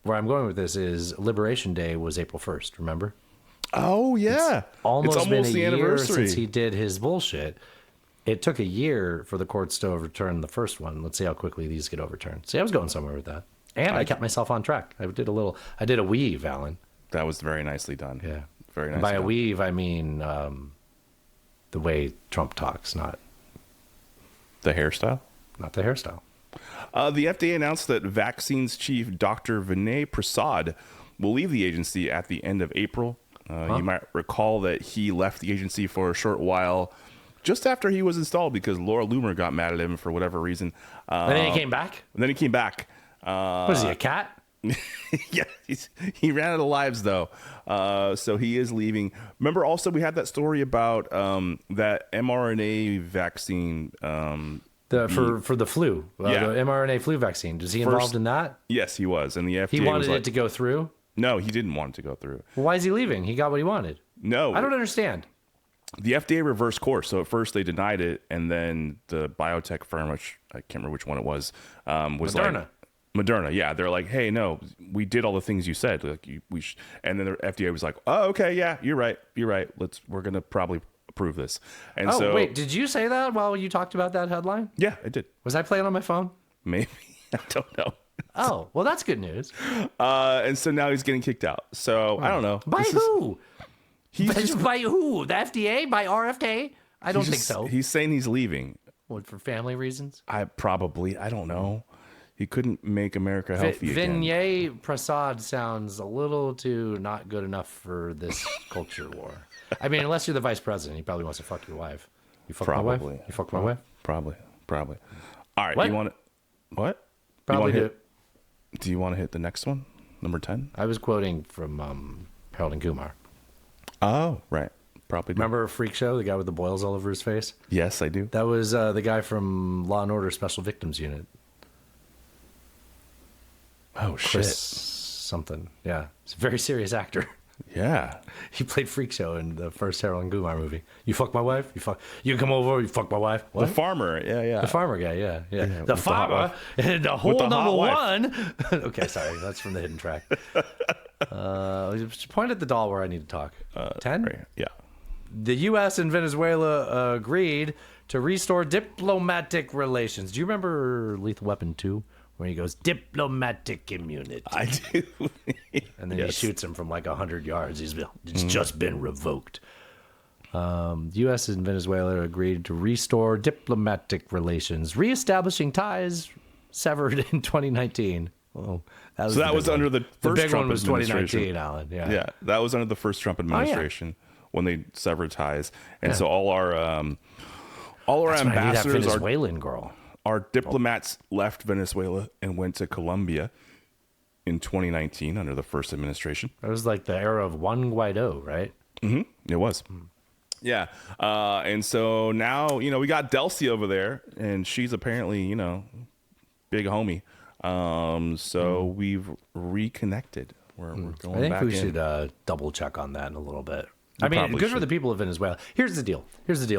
where I'm going with this is Liberation Day was April 1st. Remember? Oh yeah, it's almost been a the year anniversary since he did his bullshit. It took a year for the courts to overturn the first one. Let's see how quickly these get overturned. See, I was going somewhere with that, and I kept myself on track. I did a weave, Alan. That was very nicely done. Yeah, very nice. By a weave, I mean the way Trump talks, not the hairstyle. Not the hairstyle. The FDA announced that vaccines chief Dr. Vinay Prasad will leave the agency at the end of April. You might recall that he left the agency for a short while just after he was installed because Laura Loomer got mad at him for whatever reason. And then he came back? And then he came back. Was he a cat? Yeah, he ran out of lives, though. So he is leaving. Remember, also, we had that story about that mRNA vaccine. For the flu, the mRNA flu vaccine. Was he involved in that? Yes, he was. And the FDA he wanted it to go through? No, he didn't want it to go through. Well, why is he leaving? He got what he wanted. No. I don't understand. The FDA reversed course. So at first they denied it, and then the biotech firm, which I can't remember which one it was Moderna. Moderna, yeah. They're like, hey, no, we did all the things you said. Like and then the FDA was like, oh, okay, yeah, you're right. We're gonna probably approve this. And so wait, did you say that while you talked about that headline? Yeah, I did. Was I playing on my phone? Maybe. I don't know. Oh, well, that's good news. And so now he's getting kicked out. So I don't know. By who? By who? The FDA? By RFK? I don't think so. He's saying he's leaving. What, for family reasons? I don't know. He couldn't make America healthy again. Vinay Prasad sounds a little too not good enough for this culture war. I mean, unless you're the vice president, he probably wants to fuck your wife. You fuck my wife? You fuck my wife? Probably. All right. What? You want it? What? Probably do. Do you want to hit the next one? Number 10? I was quoting from Harold and Kumar. Oh, right. Probably do. Remember Freak Show, the guy with the boils all over his face? Yes, I do. That was the guy from Law & Order Special Victims Unit. Oh, shit. Chris something. Yeah. He's a very serious actor. Yeah. He played Freak Show in the first Harold and Kumar movie. You fuck my wife? You come over, you fuck my wife? What? The farmer. Yeah. The farmer guy, yeah. The with farmer, and the whole the number hot one. Okay, sorry. That's from the hidden track. Point at the doll where I need to talk. 10? Right. Yeah. The U.S. and Venezuela agreed to restore diplomatic relations. Do you remember Lethal Weapon 2? Where he goes, diplomatic immunity. I do. And then he shoots him from like 100 yards. It's just been revoked. U.S. and Venezuela agreed to restore diplomatic relations, reestablishing ties severed in 2019. Well, that was under the first the big Trump one was administration. 2019, Alan. Yeah, that was under the first Trump administration when they severed ties, and so all our ambassadors, that Venezuelan girl. Our diplomats left Venezuela and went to Colombia in 2019 under the first administration. It was like the era of Juan Guaido, right? Mm-hmm. It was. Yeah. And so now, we got Delcy over there, and she's apparently, big homie. So we've reconnected. We're going back in. I think we should double check on that in a little bit. I mean, good for the people of Venezuela. Here's the deal,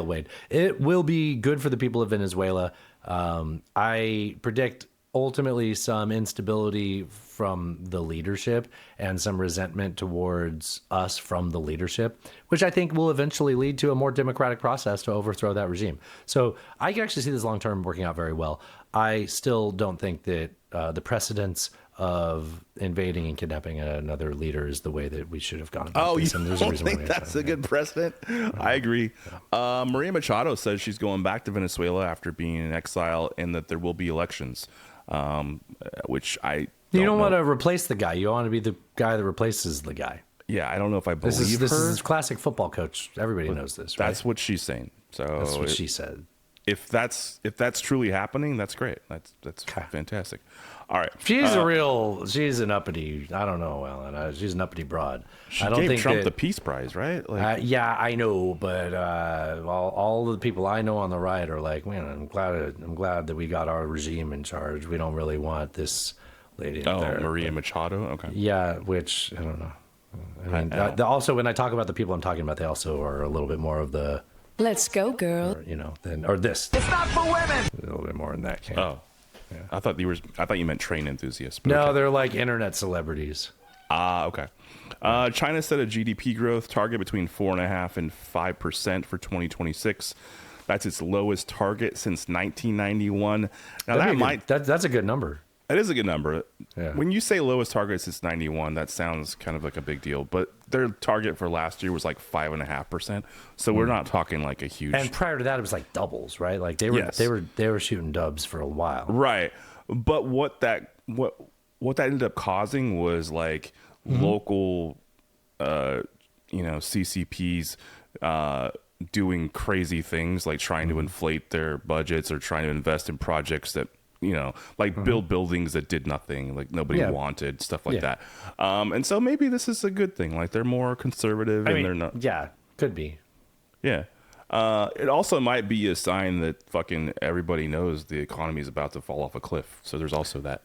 Wade. It will be good for the people of Venezuela. I predict ultimately some instability from the leadership and some resentment towards us from the leadership, which I think will eventually lead to a more democratic process to overthrow that regime. So I can actually see this long-term working out very well. I still don't think that the precedents of invading and kidnapping another leader is the way that we should have gone about this. You don't think that's a good precedent? I agree. Maria Machado says she's going back to Venezuela after being in exile and that there will be elections, which I You don't want to replace the guy. You want to be the guy that replaces the guy. Yeah, I don't know if I believe this her. is classic football coach. Everybody knows this, right? That's what she's saying. So that's what she said. If that's truly happening, that's great. That's fantastic. All right. She's an uppity, I don't know, Alan. She's an uppity broad. She gave Trump the Peace Prize, right? Yeah, I know, but all the people I know on the right are like, man, I'm glad that we got our regime in charge. We don't really want this lady up there. Maria Machado? Okay. Yeah, which, I don't know. I mean, also, when I talk about the people I'm talking about, they also are a little bit more of the... Let's go, girl. Or this. It's not for women. A little bit more in that camp. Oh. Yeah. I thought you meant train enthusiasts. No, okay. They're like internet celebrities. Okay. China set a GDP growth target between 4.5% and 5% for 2026. That's its lowest target since 1991. Now that's a good number. That is a good number. Yeah. When you say lowest target since 91, that sounds kind of like a big deal. But their target for last year was like 5.5%. So we're not talking like a huge. And prior to that, it was like doubles, right? Like they were shooting dubs for a while. Right. But what that ended up causing was like local, CCPs doing crazy things, like trying to inflate their budgets or trying to invest in projects that, build buildings that did nothing, like nobody wanted, stuff like that. And so maybe this is a good thing. Like they're more conservative they're not. Yeah, could be. Yeah. It also might be a sign that fucking everybody knows the economy is about to fall off a cliff. So there's also that.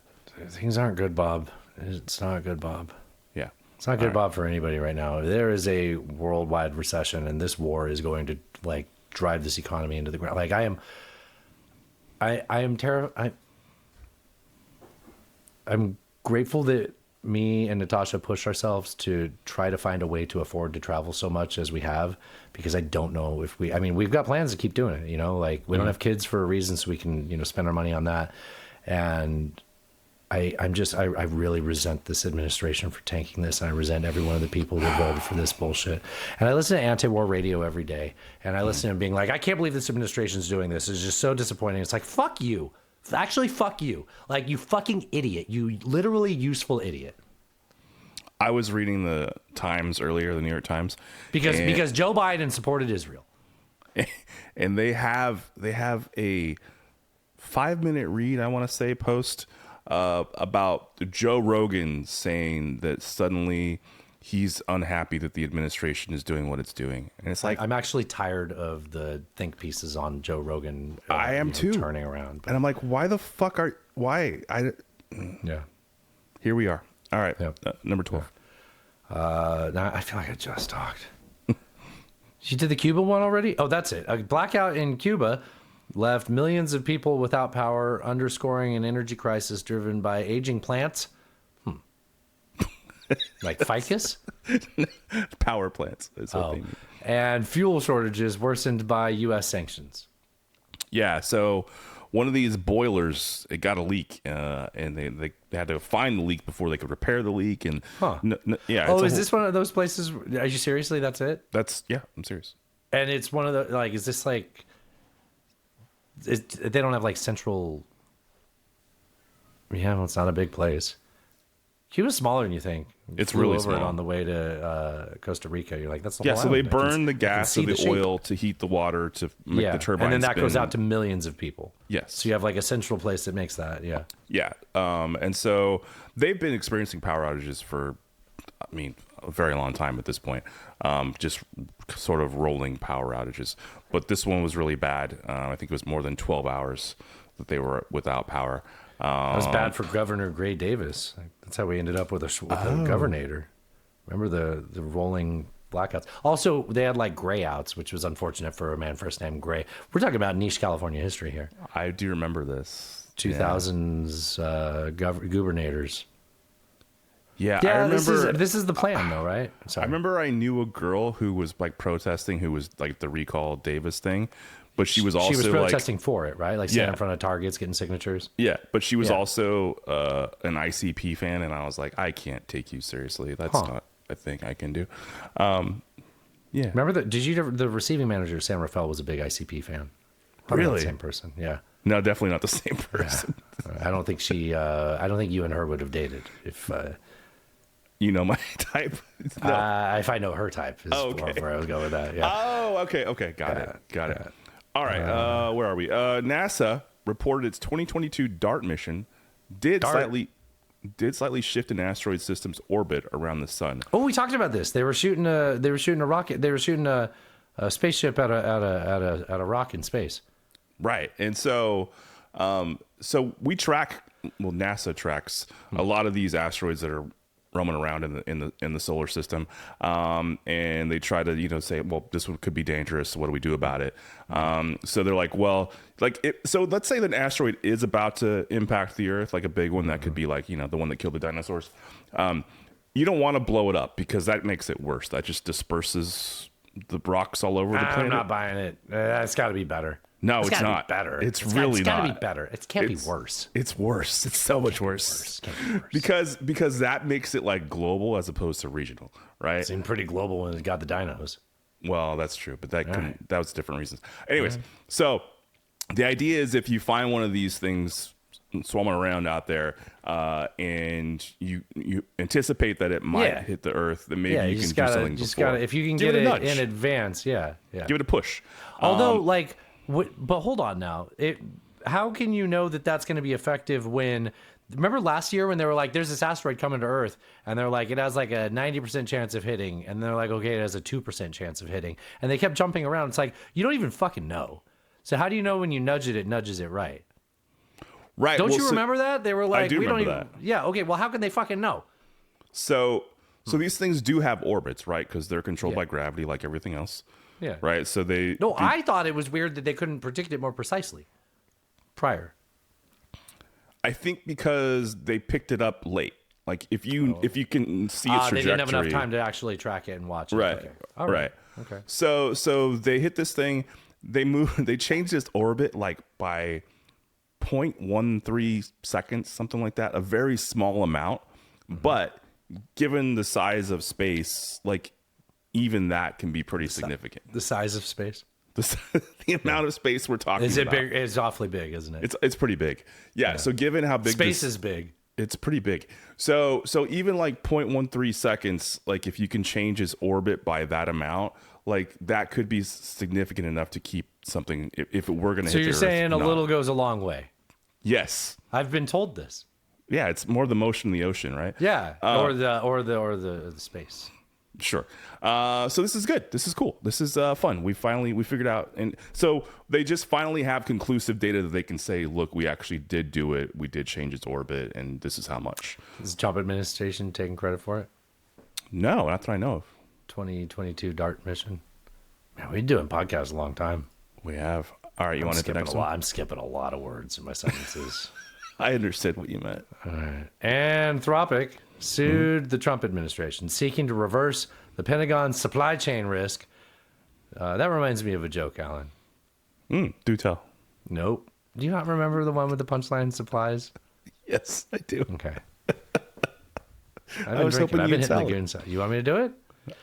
Things aren't good, Bob. It's not good, Bob. Yeah. It's not good, Bob, for anybody right now. There is a worldwide recession, and this war is going to like drive this economy into the ground. Like I am terrified. I'm grateful that me and Natasha pushed ourselves to try to find a way to afford to travel so much as we have, because I don't know if we've got plans to keep doing it, like we don't have kids for a reason, so we can, spend our money on that. And I really resent this administration for tanking this. And I resent every one of the people that voted for this bullshit. And I listen to anti-war radio every day, and I listen to them being like, I can't believe this administration's doing this. It's just so disappointing. It's like, fuck you. Actually, fuck you. Like, you fucking idiot. You literally useful idiot. I was reading the Times earlier, the New York Times. Because Joe Biden supported Israel. And they have a 5-minute read, I want to say, post about Joe Rogan saying that suddenly he's unhappy that the administration is doing what it's doing. And it's like, I'm actually tired of the think pieces on Joe Rogan. I am too. Turning around. And I'm like, why the fuck why? Yeah. Here we are. All right. Yep. Number 12. Now I feel like I just talked. She did the Cuba one already? Oh, that's it. A blackout in Cuba left millions of people without power, underscoring an energy crisis driven by aging plants. Like ficus? Power plants. Is what they mean. And fuel shortages worsened by U.S. sanctions. Yeah, so one of these boilers, it got a leak, and they had to find the leak before they could repair the leak. And is this one of those places? Are you seriously? That's it? I'm serious. And it's one of the, like, is this like, they don't have like central, well, it's not a big place. Cuba's smaller than you think. It's Flew really over small. It on the way to Costa Rica. You're like, that's the whole So they island. burn the gas or the oil to heat the water to make the turbine and then that spin. goes out to millions of people. Yes. So you have like a central place that makes that. Yeah. Yeah. And so they've been experiencing power outages for, a very long time at this point. Just sort of rolling power outages. But this one was really bad. I think it was more than 12 hours that they were without power. That was bad for Governor Gray Davis. That's how we ended up with a governor. Remember the rolling blackouts? Also, they had like grayouts, which was unfortunate for a man first named Gray. We're talking about niche California history here. I do remember this. 2000s gubernators. Yeah, Yeah, I remember. this is the plan, though, right? I remember I knew a girl who was like protesting, who was like the Recall Davis thing, but she was also protesting for it, right? Like standing Yeah. in front of Targets, getting signatures. Yeah, but she was Yeah. also an ICP fan, and I was like, I can't take you seriously. That's not a thing I can do. Yeah. Remember the receiving manager of San Rafael was a big ICP fan. Probably not Really? the same person. Yeah. No, definitely not the same person. I don't think I don't think you and her would have dated if. You know my type. No. If I know her type is where I was going with that. Yeah. Oh, okay. Got it. All right. Where are we? NASA reported its 2022 DART mission did slightly shift an asteroid system's orbit around the sun. Oh, we talked about this. They were shooting a rocket. They were shooting a spaceship at a rock in space. Right. And so we track. Well, NASA tracks a lot of these asteroids that are roaming around in the solar system, and they try to say, well, this one could be dangerous. What do we do about it? So they're like, well, so let's say that an asteroid is about to impact the Earth, like a big one that could be like the one that killed the dinosaurs. You don't want to blow it up because that makes it worse. That just disperses the rocks all over the planet. I'm not buying it. It's got to be better. No, It's it's gotta not. be better. It's It's really gotta not. be better. It can't be worse. It's worse. It's so much worse. Can't be worse. Because that makes it like global as opposed to regional, right? It seemed pretty global when it got the dinos. Well, that's true, but that was different reasons. Anyways, so the idea is if you find one of these things swarming around out there, and you anticipate that it might hit the Earth, then maybe you can do something before. If you can Give get it a it nudge. in advance, yeah. Give it a push. Although, but hold on now. How can you know that that's going to be effective when? Remember last year when they were like, "There's this asteroid coming to Earth," and they're like, "It has like a 90% chance of hitting," and they're like, "Okay, it has a 2% chance of hitting," and they kept jumping around. It's like you don't even fucking know. So how do you know when you nudge it, it nudges it right? Right. Don't you remember that? They were like, I do "We don't remember even." that. Yeah. Okay. Well, how can they fucking know? So these things do have orbits, right? Because they're controlled by gravity, like everything else. Yeah. Right. So they. No, I thought it was weird that they couldn't predict it more precisely prior. I think because they picked it up late. Like if you can see its trajectory, they didn't have enough time to actually track it and watch it. Right. Okay. All right. Okay. So they hit this thing. They changed its orbit like by 0.13 seconds, something like that. A very small amount, but given the size of space, like even that can be pretty significant. The size of space. The amount of space we're talking Is it about. big? It's awfully big, isn't it? It's pretty big. Yeah. So given how big Space is big. it's pretty big. So even like 0.13 seconds, like if you can change its orbit by that amount, like that could be significant enough to keep something if it were going to So hit you're the Earth, saying a not. little goes a long way. Yes. I've been told this. Yeah, it's more the motion in the ocean, right? Yeah, or the space. Sure. So this is good. This is cool. This is fun. We figured out, and so they just finally have conclusive data that they can say, look, we actually did do it. We did change its orbit, and this is how much. Is the Trump administration taking credit for it? No, not that I know of. 2022 DART mission. Man, we've been doing podcasts a long time. We have. All right, you want to the next one? I'm skipping a lot of words in my sentences. I understood what you meant. All right. Anthropic sued the Trump administration, seeking to reverse the Pentagon's supply chain risk. That reminds me of a joke, Alan. Do tell. Nope. Do you not remember the one with the punchline supplies? Yes, I do. Okay. I was hoping I've you'd been hitting tell the it. goon side. You want me to do it?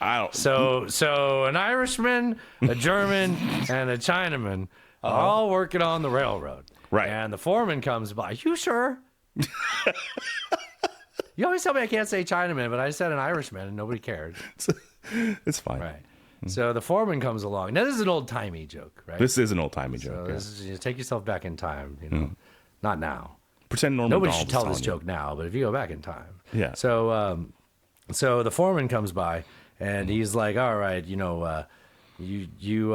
I don't. So an Irishman, a German, and a Chinaman are all working on the railroad. Right. And the foreman comes by. You sure? You always tell me I can't say Chinaman, but I said an Irishman and nobody cared. It's fine. Right. So the foreman comes along. Now this is an old timey joke, right? This is an old timey so joke. this is, you take yourself back in time. You know, not now. Pretend Norman Nobody Macdonald should tell is this telling joke now, but if you go back in time. Yeah. So the foreman comes by and he's like, all right, you know, you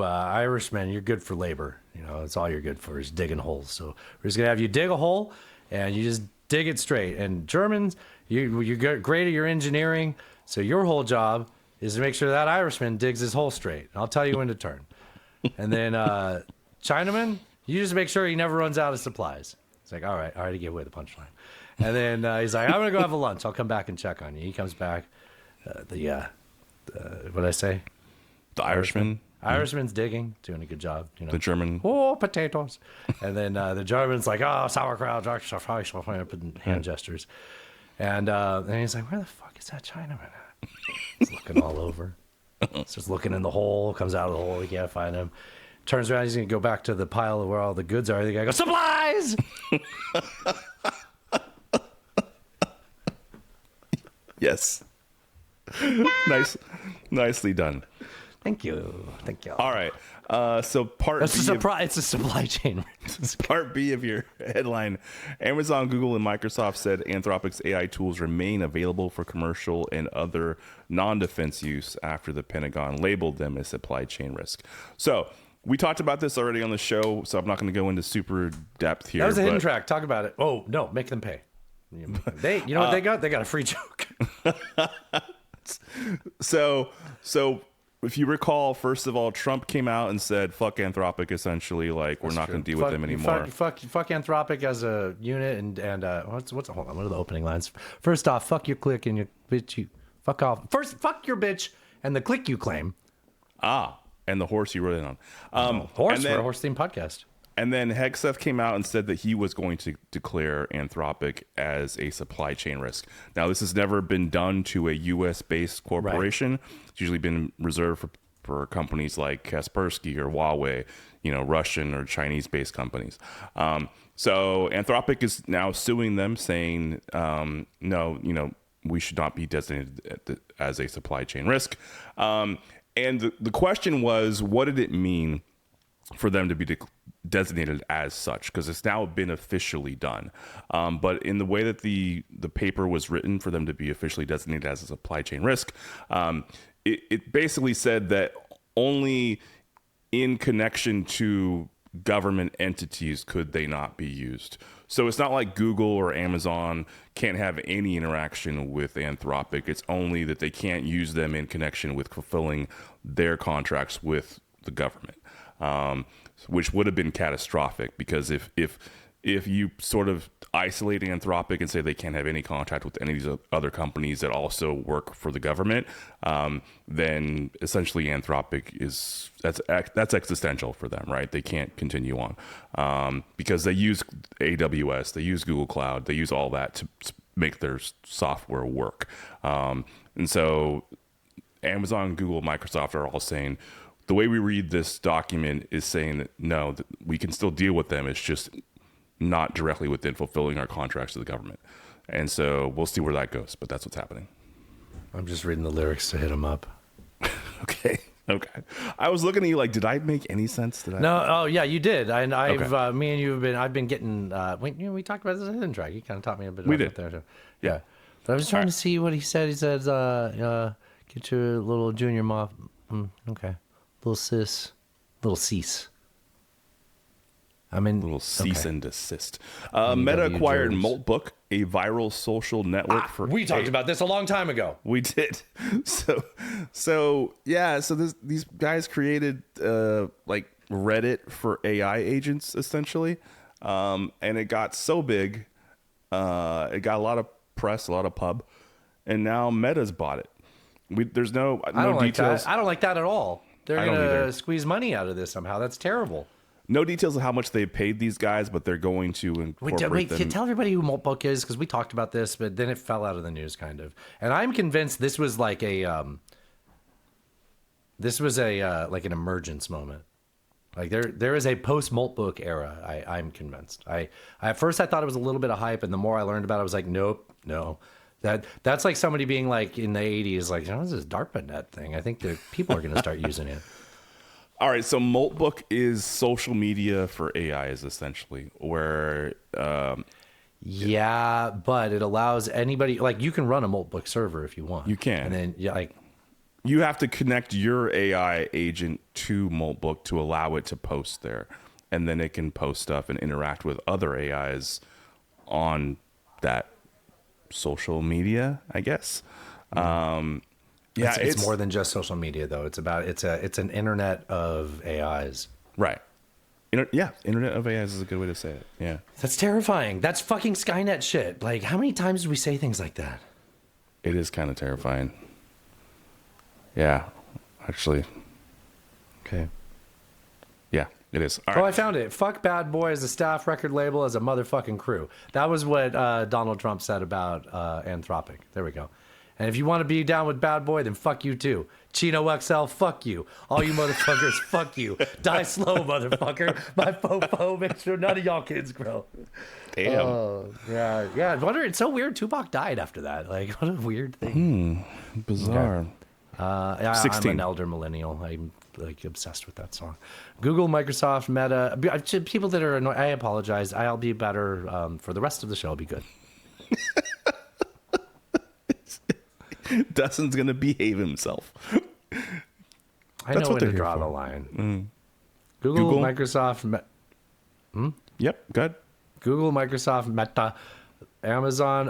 Irishmen, you're good for labor. You know, that's all you're good for is digging holes. So we're just gonna have you dig a hole and you just dig it straight. And Germans, you're great at your engineering. So your whole job is to make sure that Irishman digs his hole straight. I'll tell you when to turn. And then Chinaman, you just make sure he never runs out of supplies. It's like, all right, I already gave away the punchline. And then he's like, I'm going to go have a lunch. I'll come back and check on you. He comes back. What'd I say? The Irishman. Irishman's digging, doing a good job. You know, The German. oh, potatoes. And then the German's like, oh, sauerkraut, putting hand gestures. And then he's like, where the fuck is that Chinaman at? He's looking all over. Starts looking in the hole, comes out of the hole, he can't find him. Turns around, he's going to go back to the pile of where all the goods are. The guy goes, supplies! Yes. Nicely done. Thank you. All right. So part It's B it's a supply chain. Part B of your headline. Amazon, Google, and Microsoft said Anthropic's AI tools remain available for commercial and other non-defense use after the Pentagon labeled them as supply chain risk. So we talked about this already on the show, so I'm not going to go into super depth here. That was a hidden but- track. Talk about it. Oh, no, make them pay. You know what they got? They got a free joke. So if you recall, first of all, Trump came out and said, fuck Anthropic, essentially, like, we're not going to deal with them anymore. Fuck Anthropic as a unit and hold on, what are the opening lines? First off, fuck your clique and your bitch, you fuck off. First, fuck your bitch and the clique you claim. and the horse you rode in on. Horse, and then, we're a horse themed podcast. And then Hegseth came out and said that he was going to declare Anthropic as a supply chain risk. Now, this has never been done to a U.S. based corporation. Right. It's usually been reserved for companies like Kaspersky or Huawei, Russian or Chinese based companies. So Anthropic is now suing them, saying, no, we should not be designated as a supply chain risk. And the question was, what did it mean for them to be designated as such? Because it's now been officially done. But in the way that the paper was written for them to be officially designated as a supply chain risk, it basically said that only in connection to government entities could they not be used. So it's not like Google or Amazon can't have any interaction with Anthropic. It's only that they can't use them in connection with fulfilling their contracts with the government, which would have been catastrophic, because if you sort of isolate Anthropic and say they can't have any contact with any of these other companies that also work for the government, then essentially Anthropic that's existential for them, right? They can't continue on because they use AWS, they use Google Cloud, they use all that to make their software work. And so Amazon, Google, Microsoft are all saying, the way we read this document is saying that no, that we can still deal with them. It's just not directly within fulfilling our contracts to the government. And so we'll see where that goes, but that's what's happening. I'm just reading the lyrics to hit them up. Okay. I was looking at you like, did I make any sense? No. Oh yeah, you did. And I've, okay. Me and you I've been getting, we talked about this hidden track. You kind of taught me a bit we about did. it there too. Yeah. But I was trying to see what he said. He says, get your little junior moth. Okay. Little cease. I mean, little cease and desist. Meta acquired Moltbook, a viral social network for. We talked about this a long time ago. We did. So these guys created like Reddit for AI agents essentially, and it got so big, it got a lot of press, a lot of pub, and now Meta's bought it. There's no details. I don't like that at all. They're gonna squeeze money out of this somehow. That's terrible. No details of how much they paid these guys, but they're going to incorporate them. Tell everybody who Moltbook is, because we talked about this, but then it fell out of the news, kind of. And I'm convinced this was like an emergence moment. Like there is a post Moltbook era. I'm convinced. At first I thought it was a little bit of hype, and the more I learned about it, I was like, nope, no. That's like somebody being like in the 80s, like, what's this DARPANet thing? I think that people are going to start using it. All right, so Moltbook is social media for AIs, essentially, where... yeah, but it allows anybody... Like, you can run a Moltbook server if you want. You can. And then, you have to connect your AI agent to Moltbook to allow it to post there. And then it can post stuff and interact with other AIs on that social media, I guess. Yeah, it's more than just social media, though. It's an internet of AIs. Right. Internet of AIs is a good way to say it. Yeah. That's terrifying. That's fucking Skynet shit. Like, how many times do we say things like that? It is kind of terrifying. Yeah, actually. Okay. Yeah, it is. All right. I found it. Fuck Bad Boy as a staff record label as a motherfucking crew. That was what Donald Trump said about Anthropic. There we go. And if you want to be down with Bad Boy, then fuck you too. Chino XL, fuck you. All you motherfuckers, fuck you. Die slow, motherfucker. My fofo, make sure none of y'all kids grow. Damn. Oh, yeah. I wonder, it's so weird. Tupac died after that. Like, what a weird thing. Bizarre. Okay. 16. I'm an elder millennial. I'm like obsessed with that song. Google, Microsoft, Meta. People that are annoyed, I apologize. I'll be better for the rest of the show. I'll be good. Dustin's gonna behave himself. I know when to draw the line. Google, Microsoft. Yep, good. Google, Microsoft, Meta, Amazon,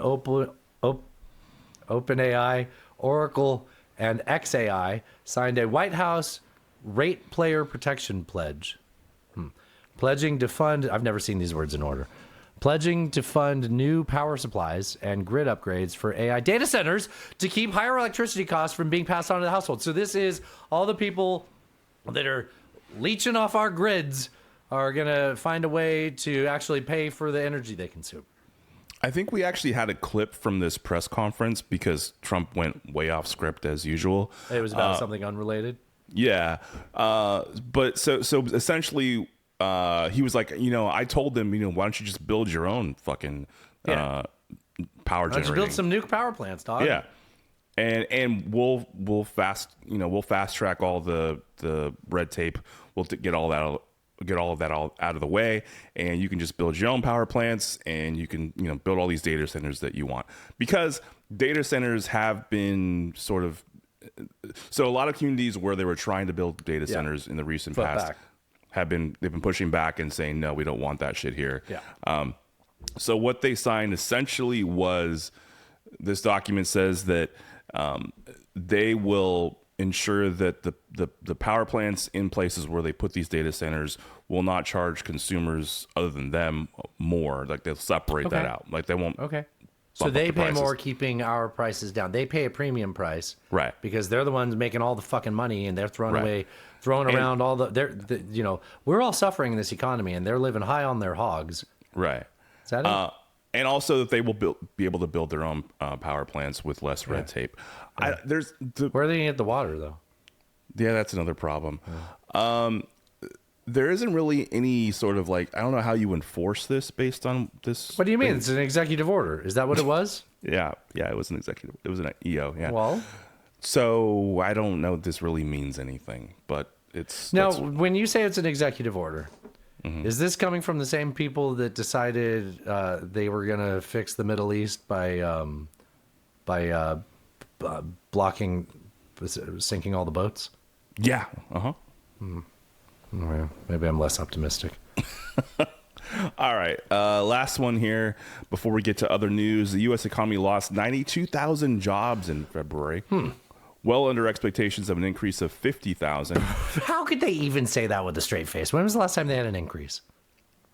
OpenAI, Oracle, and XAI signed a White House rate player protection pledge, pledging to fund. I've never seen these words in order. Pledging to fund new power supplies and grid upgrades for AI data centers to keep higher electricity costs from being passed on to the household. So this is all the people that are leeching off our grids are going to find a way to actually pay for the energy they consume. I think we actually had a clip from this press conference because Trump went way off script as usual. It was about something unrelated. Yeah. But so essentially, he was like, I told them, why don't you just build your own fucking power Why don't you generating? build some nuke power plants, dog? Yeah. And we'll fast track all the red tape. We'll get all of that out of the way, and you can just build your own power plants, and you can build all these data centers that you want, because data centers have been sort of, so a lot of communities where they were trying to build data centers in the recent past they've been pushing back and saying, no, we don't want that shit here. So what they signed essentially was, this document says that they will ensure that the power plants in places where they put these data centers will not charge consumers other than them more. Like, they'll separate that out. Like, they won't. Okay. So they pay more, keeping our prices down. They pay a premium price, right? Because they're the ones making all the fucking money, and they're throwing around all the. We're all suffering in this economy, and they're living high on their hogs. Right. Is that it? And also that they will be able to build their own power plants with less red tape. Where are they going to get the water, though? Yeah, that's another problem. There isn't really any sort of, like, I don't know how you enforce this based on this. What do you mean? It's an executive order. Is that what it was? Yeah, it was an executive. It was an EO. Yeah. Well, so I don't know if this really means anything, but it's now when you say it's an executive order. Mm-hmm. Is this coming from the same people that decided they were going to fix the Middle East by blocking, sinking all the boats? Yeah. Well, maybe I'm less optimistic. All right. Last one here before we get to other news. The U.S. economy lost 92,000 jobs in February. Well under expectations of an increase of 50,000. How could they even say that with a straight face? When was the last time they had an increase?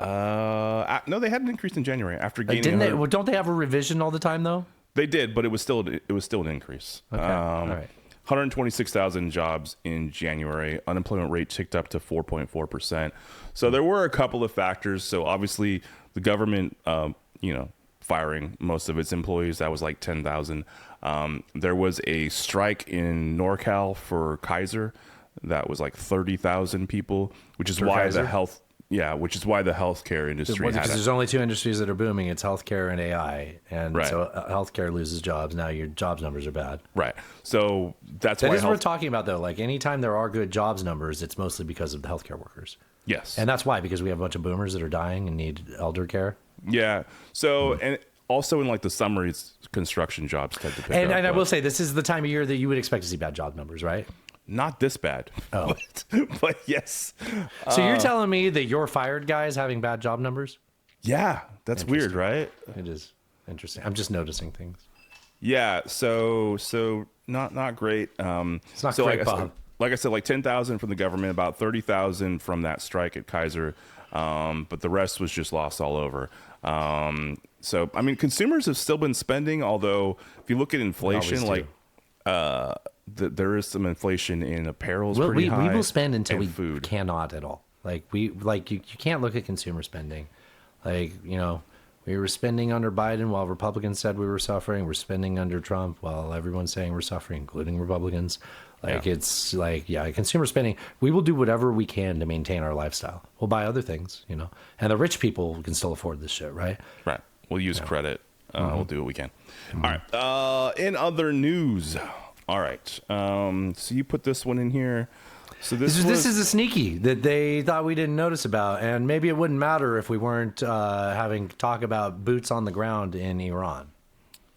No, they had an increase in January after gaining. Don't they have a revision all the time though? They did, but it was still an increase. Okay. All right. 126,000 jobs in January. Unemployment rate ticked up to 4.4%. So there were a couple of factors. So obviously the government, firing most of its employees. That was like 10,000. There was a strike in NorCal for Kaiser. That was like 30,000 people, which is why Kaiser? which is why the healthcare industry Because there's only two industries that are booming. It's healthcare and AI. And Right. so healthcare loses jobs. Now your jobs numbers are bad. Right. So that's That why is worth talking about, though. Like, anytime there are good jobs numbers, it's mostly because of the healthcare workers. Yes. And that's why, because we have a bunch of boomers that are dying and need elder care. Yeah. So, and also in like the summer, it's construction jobs tend to pick up. And I will say, this is the time of year that you would expect to see bad job numbers, right? Not this bad. Oh. but yes. So you're telling me that your fired guy is having bad job numbers? Yeah. That's weird, right? It is interesting. I'm just noticing things. Yeah. So not great. It's not so great, Bob. Like I said, like 10,000 from the government, about 30,000 from that strike at Kaiser. But the rest was just lost all over. So, I mean, consumers have still been spending, although if you look at inflation, like, there is some inflation in apparel. We will spend until we food. cannot at all. You can't look at consumer spending. Like, we were spending under Biden while Republicans said we were suffering. We're spending under Trump while everyone's saying we're suffering, including Republicans. It's like, consumer spending. We will do whatever we can to maintain our lifestyle. We'll buy other things, and the rich people can still afford this shit, right? Right. We'll use credit. We'll do what we can. All right. In other news. All right. So you put this one in here. So this is a sneaky that they thought we didn't notice about, and maybe it wouldn't matter if we weren't having talk about boots on the ground in Iran.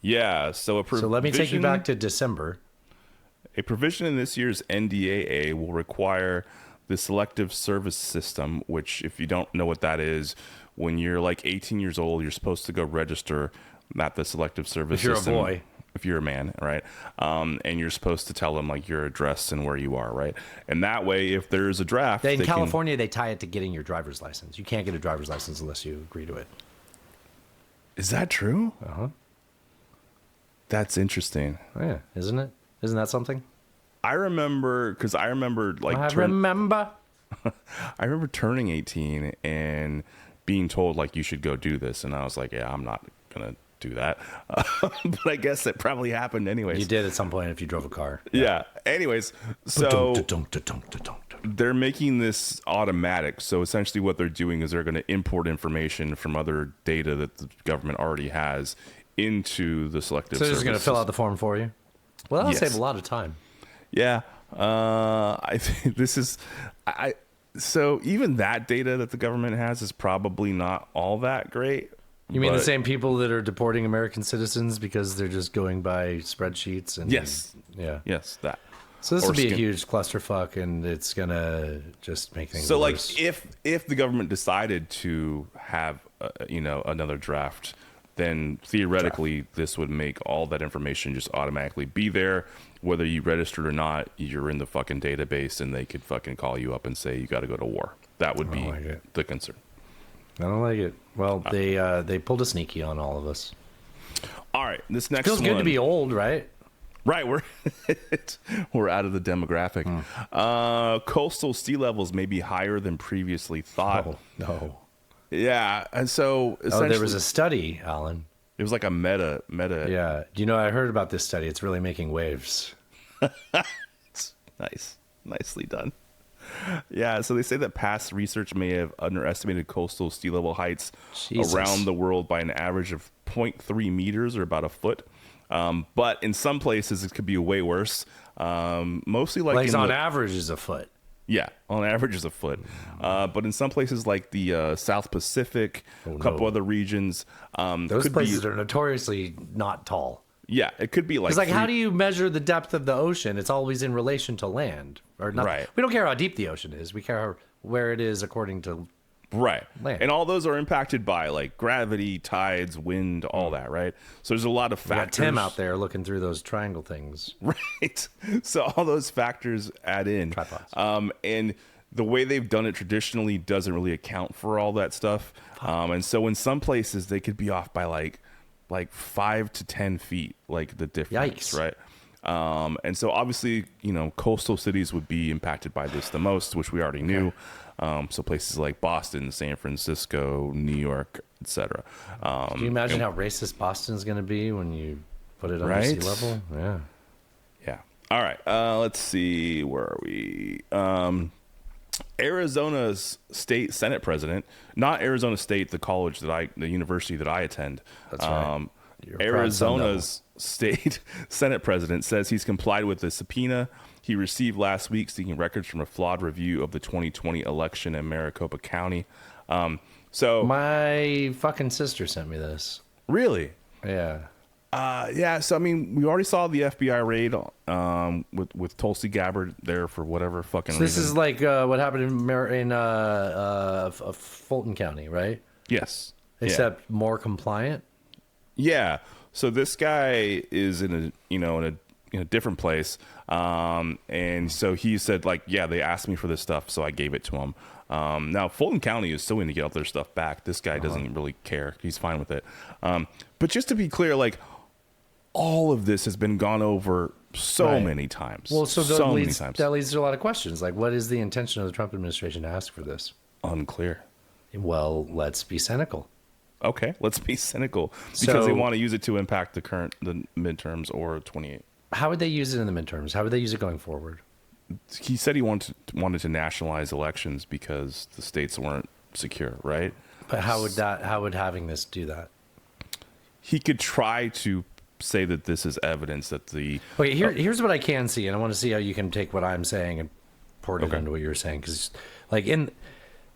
Yeah. So let me take you back to December. A provision in this year's NDAA will require the Selective Service System, which, if you don't know what that is, when you're like 18 years old, you're supposed to go register at the Selective Service System. If you're a boy. If you're a man, right? And you're supposed to tell them like your address and where you are, right? And that way, if there's a draft... In California, they tie it to getting your driver's license. You can't get a driver's license unless you agree to it. Is that true? Uh-huh. That's interesting. Oh, yeah, isn't it? Isn't that something? I remember like I remember. I remember turning 18 and being told like you should go do this, and I was like, yeah, I'm not gonna do that. But I guess it probably happened anyways. You did at some point if you drove a car. Yeah. Anyways, so they're making this automatic. So essentially what they're doing is they're going to import information from other data that the government already has into the selective So they're just going to fill services. out the form for you? Well, that'll Yes. save a lot of time. Yeah. I think this is so even that data that the government has is probably not all that great. You mean the but- same people that are deporting American citizens because they're just going by spreadsheets? And Yes. Yeah. Yes, that. So this Or will be a skin- huge clusterfuck, and it's going to just make things So worse. like if the government decided to have another draft, then theoretically this would make all that information just automatically be there, whether you registered or not. You're in the fucking database, and they could fucking call you up and say you got to go to war. That would be like it. the concern. I don't like it. Well, they pulled a sneaky on all of us. All right, this next Feels one. good to be old, right? Right, we're out of the demographic. Coastal sea levels may be higher than previously thought. Oh, no. Yeah, and so Oh, essentially, there was a study, Alan. it was like a meta. Yeah. Do you know, I heard about this study. It's really making waves. Nicely done. Yeah, so they say that past research may have underestimated coastal sea level heights Jesus. around the world by an average of 0.3 meters or about a foot. But in some places, it could be way worse. Mostly like on average is a foot. Yeah, on average is a foot. But in some places like the South Pacific, a couple other regions, Those could places be, are notoriously not tall. yeah, it could be like, It's like, how three- do you measure the depth of the ocean? It's always in relation to land, or not. Right. We don't care how deep the ocean is. We care where it is according to. right, land. and all those are impacted by like gravity, tides, wind, all that, right? So there's a lot of We got factors. Tim out there looking through those triangle things. Right. So all those factors add in. Tripods. And the way they've done it traditionally doesn't really account for all that stuff. And so in some places they could be off by like 5 to 10 feet, like the difference, Yikes. right? And so obviously, coastal cities would be impacted by this the most, which we already knew. So places like Boston, San Francisco, New York, etc. Can you imagine how racist Boston's going to be when you put it under sea Right? level? Yeah. Yeah. All right. Let's see. Where are we? Arizona's state Senate president, not Arizona State, the university that I attend. That's right. You're a proud Sun Arizona's state Senate president says he's complied with the subpoena he received last week seeking records from a flawed review of the 2020 election in Maricopa County. So My fucking sister sent me this. really, Yeah. yeah. So I mean, we already saw the FBI raid with Tulsi Gabbard there for whatever fucking So this reason. is like what happened in Fulton County, right? Yes. Yeah. Except more compliant. Yeah. So this guy is in a different place, and so he said like, yeah, they asked me for this stuff, so I gave it to him. Now Fulton County is still going to get all their stuff back. This guy doesn't really care; he's fine with it. But just to be clear, like all of this has been gone over so Right. many times. Well, so many times. that leads to a lot of questions. Like, what is the intention of the Trump administration to ask for this? Unclear. Well, let's be cynical. Okay, let's be cynical because they So- want to use it to impact the midterms or 28. How would they use it in the midterms? How would they use it going forward? He said he wanted to nationalize elections because the states weren't secure, right? But how would having this do that? He could try to say that this is evidence that the Okay, here's what I can see, and I want to see how you can take what I'm saying and port it Okay. into what you're saying. Because,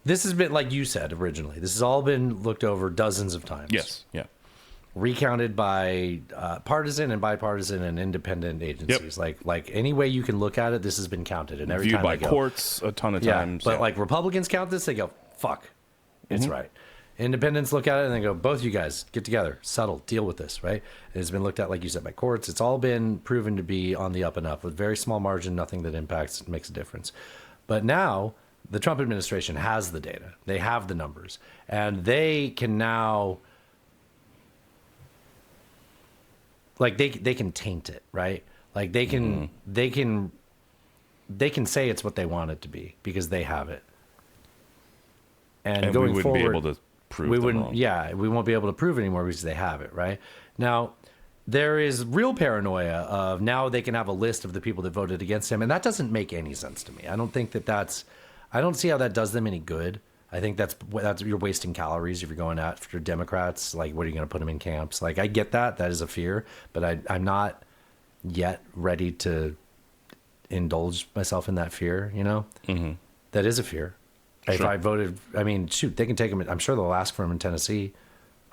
this has been, like you said originally, this has all been looked over dozens of times. yes, yeah, Recounted by partisan and bipartisan and independent agencies. Like any way you can look at it, this has been counted. And every viewed time by they go, courts a ton of yeah, times. but yeah. like Republicans count this, they go, fuck, it's right. Independents look at it and they go, both you guys get together, settle, deal with this, right? It's been looked at, like you said, by courts. It's all been proven to be on the up and up with very small margin, nothing that makes a difference. But now the Trump administration has the data, they have the numbers, and they can now, like they can taint it, right? Like they can they can say it's what they want it to be because they have it. And we going wouldn't forward, be able to prove we them wouldn't. wrong. Yeah, we won't be able to prove it anymore because they have it, right? Now, there is real paranoia of now they can have a list of the people that voted against him, and that doesn't make any sense to me. I don't think that's. I don't see how that does them any good. I think that's you're wasting calories if you're going after Democrats. Like, what are you going to put them in camps? Like, I get that is a fear, but I'm not yet ready to indulge myself in that fear. You know, That is a fear. If I voted, I mean, shoot, they can take him. I'm sure they'll ask for him in Tennessee.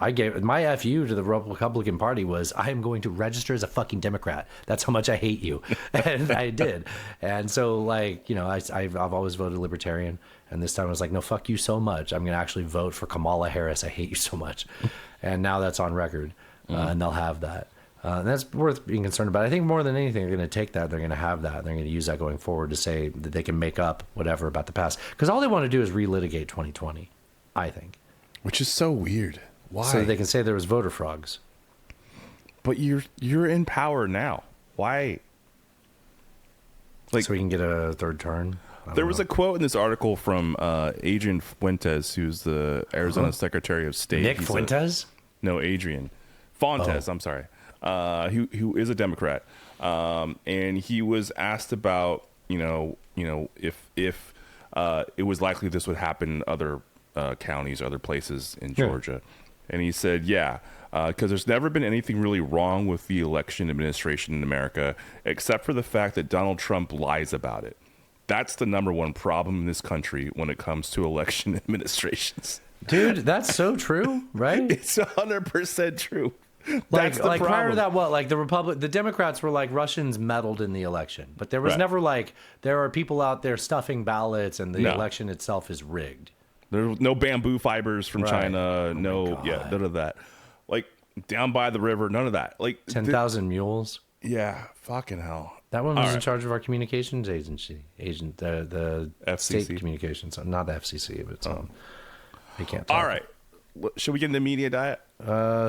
I gave my FU to the Republican Party was I am going to register as a fucking Democrat. That's how much I hate you, and I did. And so, like, you know, I've always voted Libertarian, and this time I was like, no, fuck you so much. I'm going to actually vote for Kamala Harris. I hate you so much, and now that's on record, and they'll have that. And that's worth being concerned about. I think more than anything, they're going to take that. They're going to have that. They're going to use that going forward to say that they can make up whatever about the past. Because all they want to do is relitigate 2020, I think. Which is so weird. Why? So they can say there was voter frogs. But you're in power now. Why? Like, So we can get a third turn? There was a quote in this article from Adrian Fuentes, who's the Arizona Secretary of State. Nick Fuentes? No, Adrian Fontes. I'm sorry. Who is a Democrat, and he was asked about if it was likely this would happen in other counties, other places in Georgia, and he said, because there's never been anything really wrong with the election administration in America, except for the fact that Donald Trump lies about it. That's the number one problem in this country when it comes to election administrations. Dude, that's so true, right? It's 100% true. Like, That's the problem. prior to that, what? Like the Democrats were like Russians meddled in the election, but there was never like there are people out there stuffing ballots, and the election itself is rigged. There's no bamboo fibers from China. None of that. Like down by the river, none of that. Like 10,000 mules. Yeah, fucking hell. That one was in charge of our communications agency, the FCC. state communications, not the FCC, but they can't talk. All right, should we get in the media diet?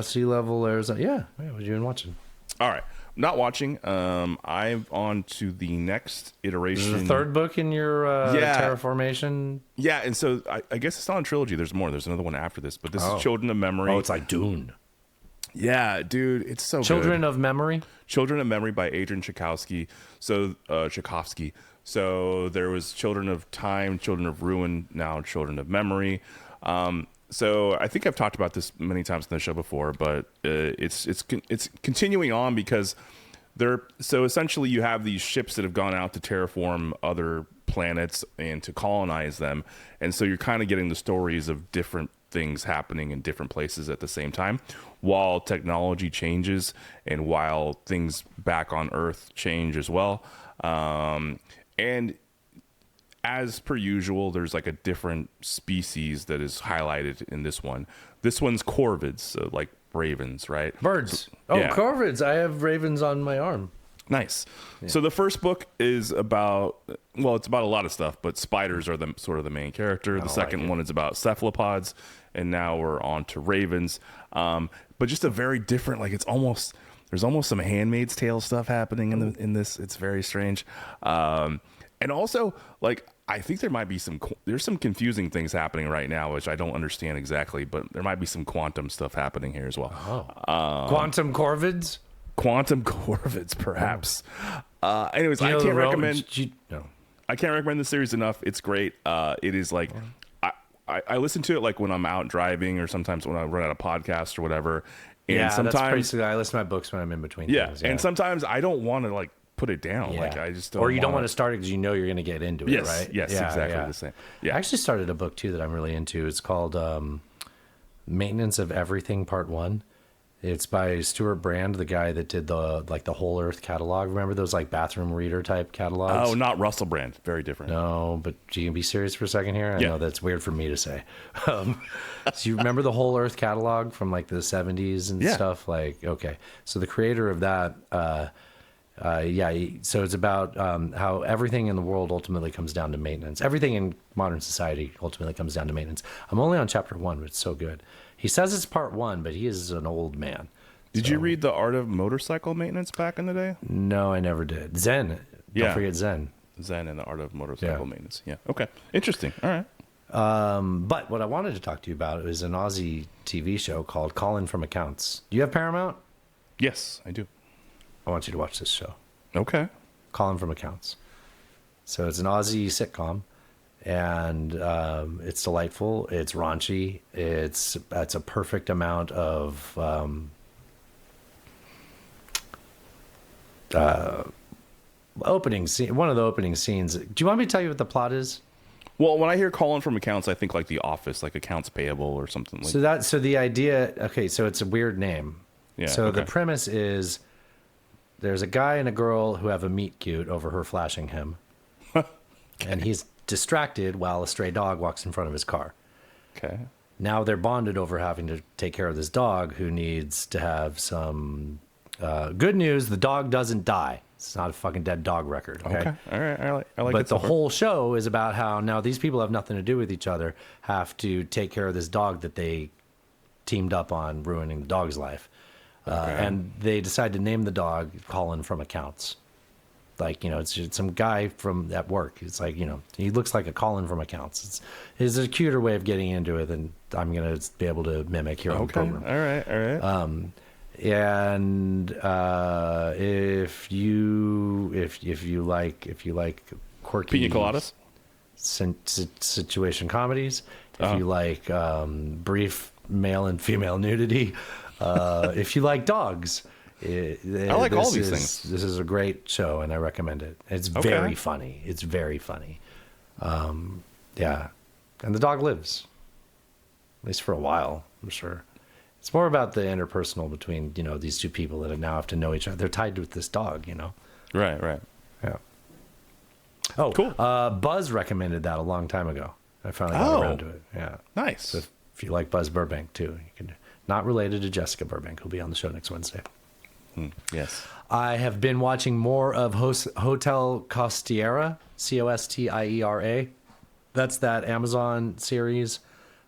Sea level Arizona. Yeah, what have you been watching? All right, not watching. I'm on to the next iteration. This is the third book in your Terraformation. Yeah, and so I guess it's not a trilogy. There's more. There's another one after this, but this is Children of Memory. Oh, it's like Dune. Yeah, dude, it's so Children good. of Memory? Children of Memory by Adrian Tchaikovsky. Tchaikovsky. So there was Children of Time, Children of Ruin, now Children of Memory. So I think I've talked about this many times in the show before, but it's continuing on because so essentially you have these ships that have gone out to terraform other planets and to colonize them, and so you're kind of getting the stories of different things happening in different places at the same time while technology changes and while things back on Earth change as well. And as per usual, there's like a different species that is highlighted in this one. This one's corvids, so like ravens, right? Birds. So, yeah. Corvids. I have ravens on my arm. Nice. Yeah. So the first book is about, it's about a lot of stuff, but spiders are the sort of the main character. The second one is about cephalopods, and now we're on to ravens. But just a very different, like there's almost some Handmaid's Tale stuff happening in this. It's very strange. And also, like, I think there might be there's some confusing things happening right now, which I don't understand exactly, but there might be some quantum stuff happening here as well. Quantum corvids? Quantum corvids, perhaps. Anyways, I can't recommend. I can't recommend the series enough. It's great. It is like I listen to it like when I'm out driving, or sometimes when I run out of podcasts or whatever. And sometimes that's basically I listen to my books when I'm in between things. And sometimes I don't want to like put it down. Like I just don't. Or you don't want to start it because you know you're going to get into it, right? Yes, exactly the same. Yeah. I actually started a book too that I'm really into. It's called Maintenance of Everything Part 1. It's by Stuart Brand, the guy that did the Whole Earth catalog. Remember those like bathroom reader type catalogs? Oh, not Russell Brand. Very different. No, but you can be serious for a second here. I know that's weird for me to say. So you remember the Whole Earth catalog from like the 70s and stuff? Like, okay. So the creator of that, so it's about how everything in the world ultimately comes down to maintenance. Everything in modern society ultimately comes down to maintenance. I'm only on chapter 1, but it's so good. He says it's part 1, but he is an old man. Did you read The Art of Motorcycle Maintenance back in the day? No, I never did. Zen. Don't forget Zen. Zen and the Art of Motorcycle Maintenance. Yeah. Okay. Interesting. All right. But what I wanted to talk to you about is an Aussie TV show called Call-In from Accounts. Do you have Paramount? Yes, I do. I want you to watch this show. Okay. Call-In from Accounts. So it's an Aussie sitcom, and it's delightful. It's raunchy. It's a perfect amount of opening scene. One of the opening scenes. Do you want me to tell you what the plot is? Well, when I hear calling from accounts, I think like The Office, like accounts payable or something like So the idea. Okay, so it's a weird name. Yeah. So okay. the premise is there's a guy and a girl who have a meet cute over her flashing him, and he's distracted while a stray dog walks in front of his car. Okay. Now they're bonded over having to take care of this dog who needs to have some good news. The dog doesn't die. It's not a fucking dead dog record. Okay. All right. I like But it the so far. whole show is about how now these people have nothing to do with each other, have to take care of this dog that they teamed up on ruining the dog's life. And they decide to name the dog Colin from Accounts. Like, it's just some guy from at work. It's like, he looks like a Colin from Accounts. It's a cuter way of getting into it than I'm going to be able to mimic here on the program. All right. And if you like quirky Pina coladas? situation comedies, if you like brief male and female nudity, if you like dogs, I like all these things. This is a great show, and I recommend it. It's very funny. It's very funny. Yeah, and the dog lives, at least for a while, I'm sure. It's more about the interpersonal between, these two people that now have to know each other. They're tied with this dog, Right. Yeah. Oh, cool. Buzz recommended that a long time ago. I finally got around to it. Yeah. Nice. So if you like Buzz Burbank too, you can. Not related to Jessica Burbank, who'll be on the show next Wednesday. Yes. I have been watching more of Hotel Costiera, Costiera. That's that Amazon series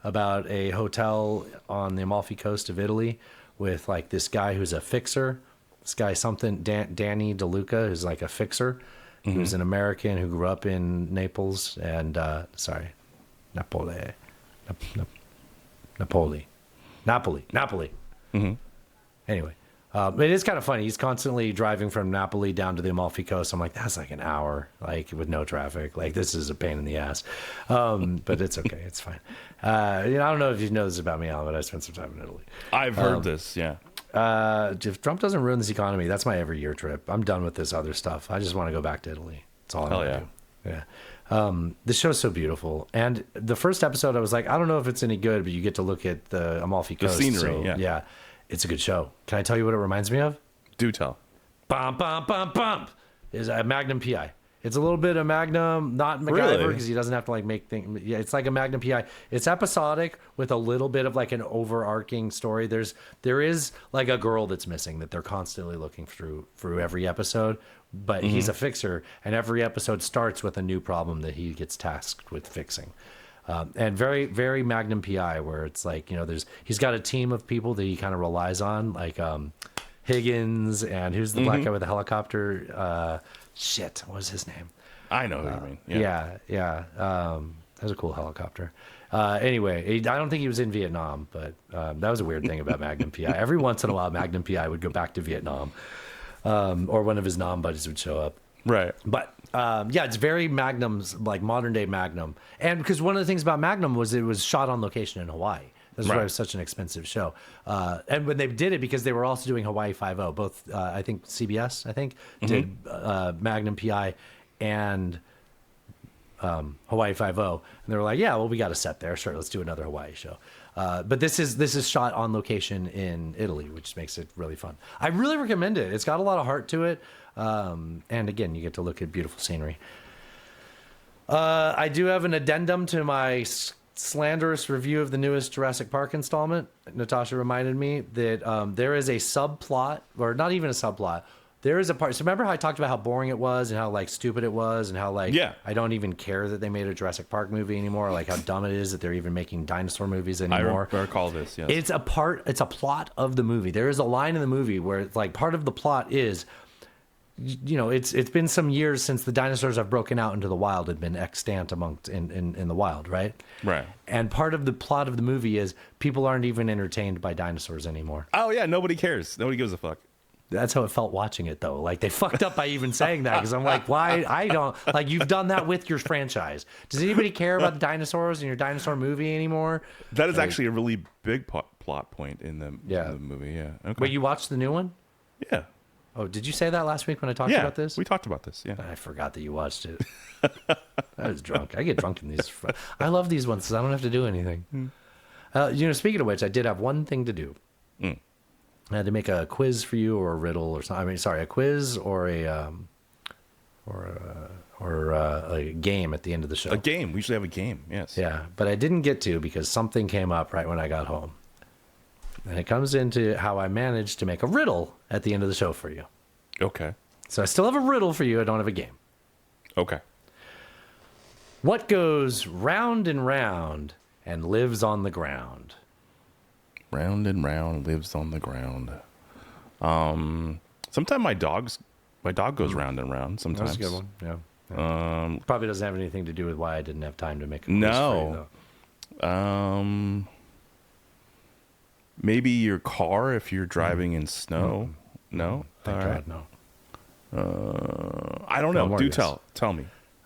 about a hotel on the Amalfi Coast of Italy with like this guy who's a fixer. This guy Danny DeLuca, who's like a fixer, who's an American who grew up in Naples and Napoli. Anyway, it is kind of funny. He's constantly driving from Napoli down to the Amalfi Coast. I'm like, that's like an hour, like with no traffic. Like this is a pain in the ass, but it's okay. It's fine. I don't know if you know this about me, Alan, but I spent some time in Italy. I've heard this. Yeah. If Trump doesn't ruin this economy, that's my every year trip. I'm done with this other stuff. I just want to go back to Italy. That's all I want to do. Yeah. This show's so beautiful. And the first episode, I was like, I don't know if it's any good, but you get to look at the Amalfi Coast. The scenery, so, yeah. It's a good show. Can I tell you what it reminds me of? Do tell. Bum, bum, bum, bum. Is a Magnum PI. It's a little bit of Magnum, not MacGyver, because he doesn't have to like make things. Yeah, it's like a Magnum PI. It's episodic with a little bit of like an overarching story. There is like a girl that's missing that they're constantly looking through every episode. But he's a fixer, and every episode starts with a new problem that he gets tasked with fixing. And very, very Magnum PI, where it's like, he's got a team of people that he kind of relies on, like Higgins, and who's the black guy with the helicopter? What was his name? I know who you mean. Yeah. That was a cool helicopter. Anyway, I don't think he was in Vietnam, but that was a weird thing about Magnum PI. Every once in a while, Magnum PI would go back to Vietnam, or one of his non-buddies would show up. Right. But it's very Magnum's, like modern day Magnum. And because one of the things about Magnum was it was shot on location in Hawaii. That's why it was such an expensive show. And when they did it, because they were also doing Hawaii Five-0, both, I think CBS, did Magnum PI and Hawaii Five-0. And they were like, we got a set there. Sure, let's do another Hawaii show. But this is shot on location in Italy, which makes it really fun. I really recommend it. It's got a lot of heart to it. And again, you get to look at beautiful scenery. I do have an addendum to my slanderous review of the newest Jurassic Park installment. Natasha reminded me that there is a subplot, or not even a subplot. There is a part. So remember how I talked about how boring it was and how like stupid it was and how like I don't even care that they made a Jurassic Park movie anymore. Like how dumb it is that they're even making dinosaur movies anymore. I recall this. Yes. It's a plot of the movie. There is a line in the movie where it's like part of the plot is you know, it's been some years since the dinosaurs have broken out into the wild and been extant in the wild, right? Right. And part of the plot of the movie is people aren't even entertained by dinosaurs anymore. Oh yeah, nobody cares. Nobody gives a fuck. That's how it felt watching it, though. Like, they fucked up by even saying that, because I'm like, why? I don't, like, you've done that with your franchise. Does anybody care about the dinosaurs in your dinosaur movie anymore? That is actually a really big plot point in the movie. Yeah. Okay. Wait, you watched the new one? Yeah. Oh, did you say that last week when I talked about this? We talked about this. Yeah. I forgot that you watched it. I was drunk. I get drunk in these. I love these ones because I don't have to do anything. You know, speaking of which, I did have one thing to do. I had to make a quiz for you, or a riddle, or something. I mean, sorry, a quiz or a game at the end of the show. A game. We usually have a game. Yes. Yeah, but I didn't get to because something came up right when I got home. And it comes into how I managed to make a riddle at the end of the show for you. Okay. So I still have a riddle for you. I don't have a game. Okay. What goes round and round and lives on the ground? Round and round, lives on the ground. Sometimes my dog goes round and round. Sometimes. That's a good one. Yeah. Probably doesn't have anything to do with why I didn't have time to make a quiz for you, though. Maybe your car if you're driving in snow. No. Thank God, no. I don't know. more Do guess. tell me.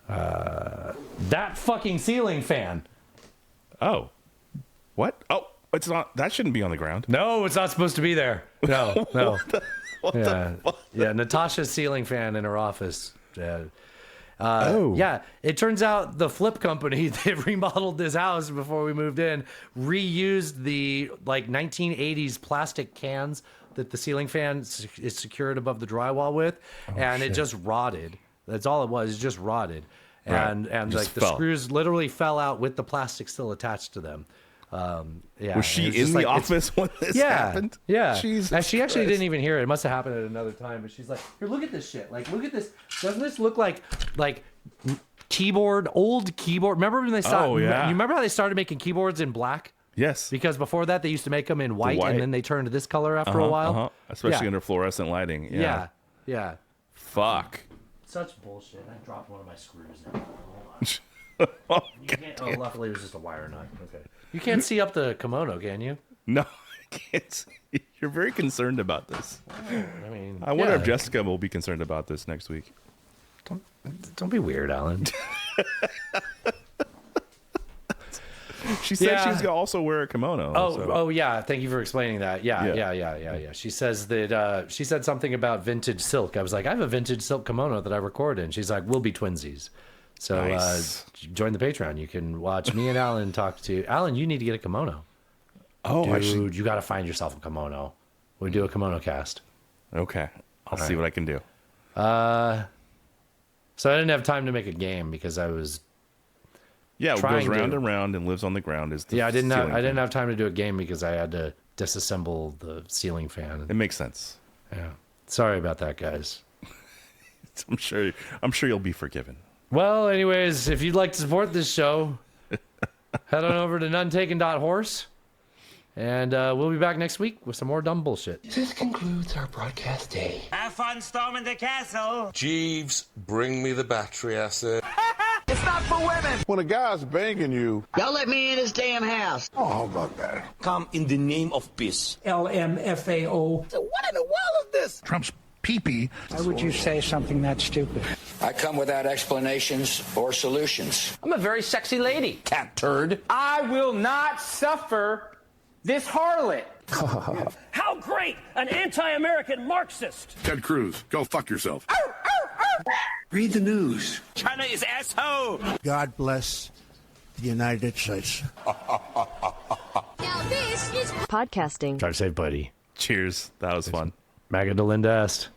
That fucking ceiling fan. Oh. What? Oh, it's not. That shouldn't be on the ground. No, it's not supposed to be there. No, no. What the fuck? Yeah, Natasha's ceiling fan in her office. Oh. Yeah, it turns out the flip company that remodeled this house before we moved in reused the 1980s plastic cans that the ceiling fan is secured above the drywall with, and it just rotted. That's all it was. It just rotted, and Just the fell. screws literally fell out with the plastic still attached to them. Yeah, Was she and it's in just the it's- office when this happened? Yeah. Jesus And she actually Christ. didn't even hear it. It must have happened at another time. But she's like, "Here, look at this shit. Like, look at this. Doesn't this look like old keyboard? Remember when they started? Oh, yeah. You remember how they started making keyboards in black? Yes. Because before that, they used to make them in white, white. and then they turned to this color after a while. Especially Yeah. under fluorescent lighting. Yeah. Yeah. Fuck. Such bullshit. I dropped one of my screws now. Hold Oh, on. Luckily it was just a wire nut. Okay. You can't see up the kimono, can you? no, I can't see. You're very concerned about this. I mean, I wonder yeah. if Jessica will be concerned about this next week. Don't be weird, Alan. She said Yeah. she's going to also wear a kimono. Oh yeah. Thank you for explaining that. Yeah. Yeah. She says that she said something about vintage silk. I was like, I have a vintage silk kimono that I record in. She's like, we'll be twinsies. So Nice. join the Patreon. You can watch me and Alan talk to Alan. You need to get a kimono. Oh, I Dude, should. you got to find yourself a kimono. We do a kimono cast. Okay. I'll see what I can do. So I didn't have time to make a game because I was. Yeah, it goes trying round to- and round and lives on the ground. Is the Yeah, I didn't ceiling have time to do a game because I had to disassemble the ceiling fan. fan. It makes sense. Yeah. Sorry about that, guys. I'm sure you'll be forgiven. Well, anyways, if you'd like to support this show, head on over to nonetaken.horse, and we'll be back next week with some more dumb bullshit. This concludes our broadcast day. Have fun storming the castle. Jeeves, bring me the battery acid. It's not for women. When a guy's banging you, Y'all let me in his damn house. oh, how about that? Come in the name of peace. LMFAO. So what in the world is this? Trump's pee-pee. Why would you say something that stupid? I come without explanations or solutions. I'm a very sexy lady, cat turd. I will not suffer this harlot. How great! An anti-American Marxist. Ted Cruz, go fuck yourself. Read the news. China is asshole. God bless the United States. Podcasting. Drive safe, buddy. Cheers. That was fun. Magda Linda est.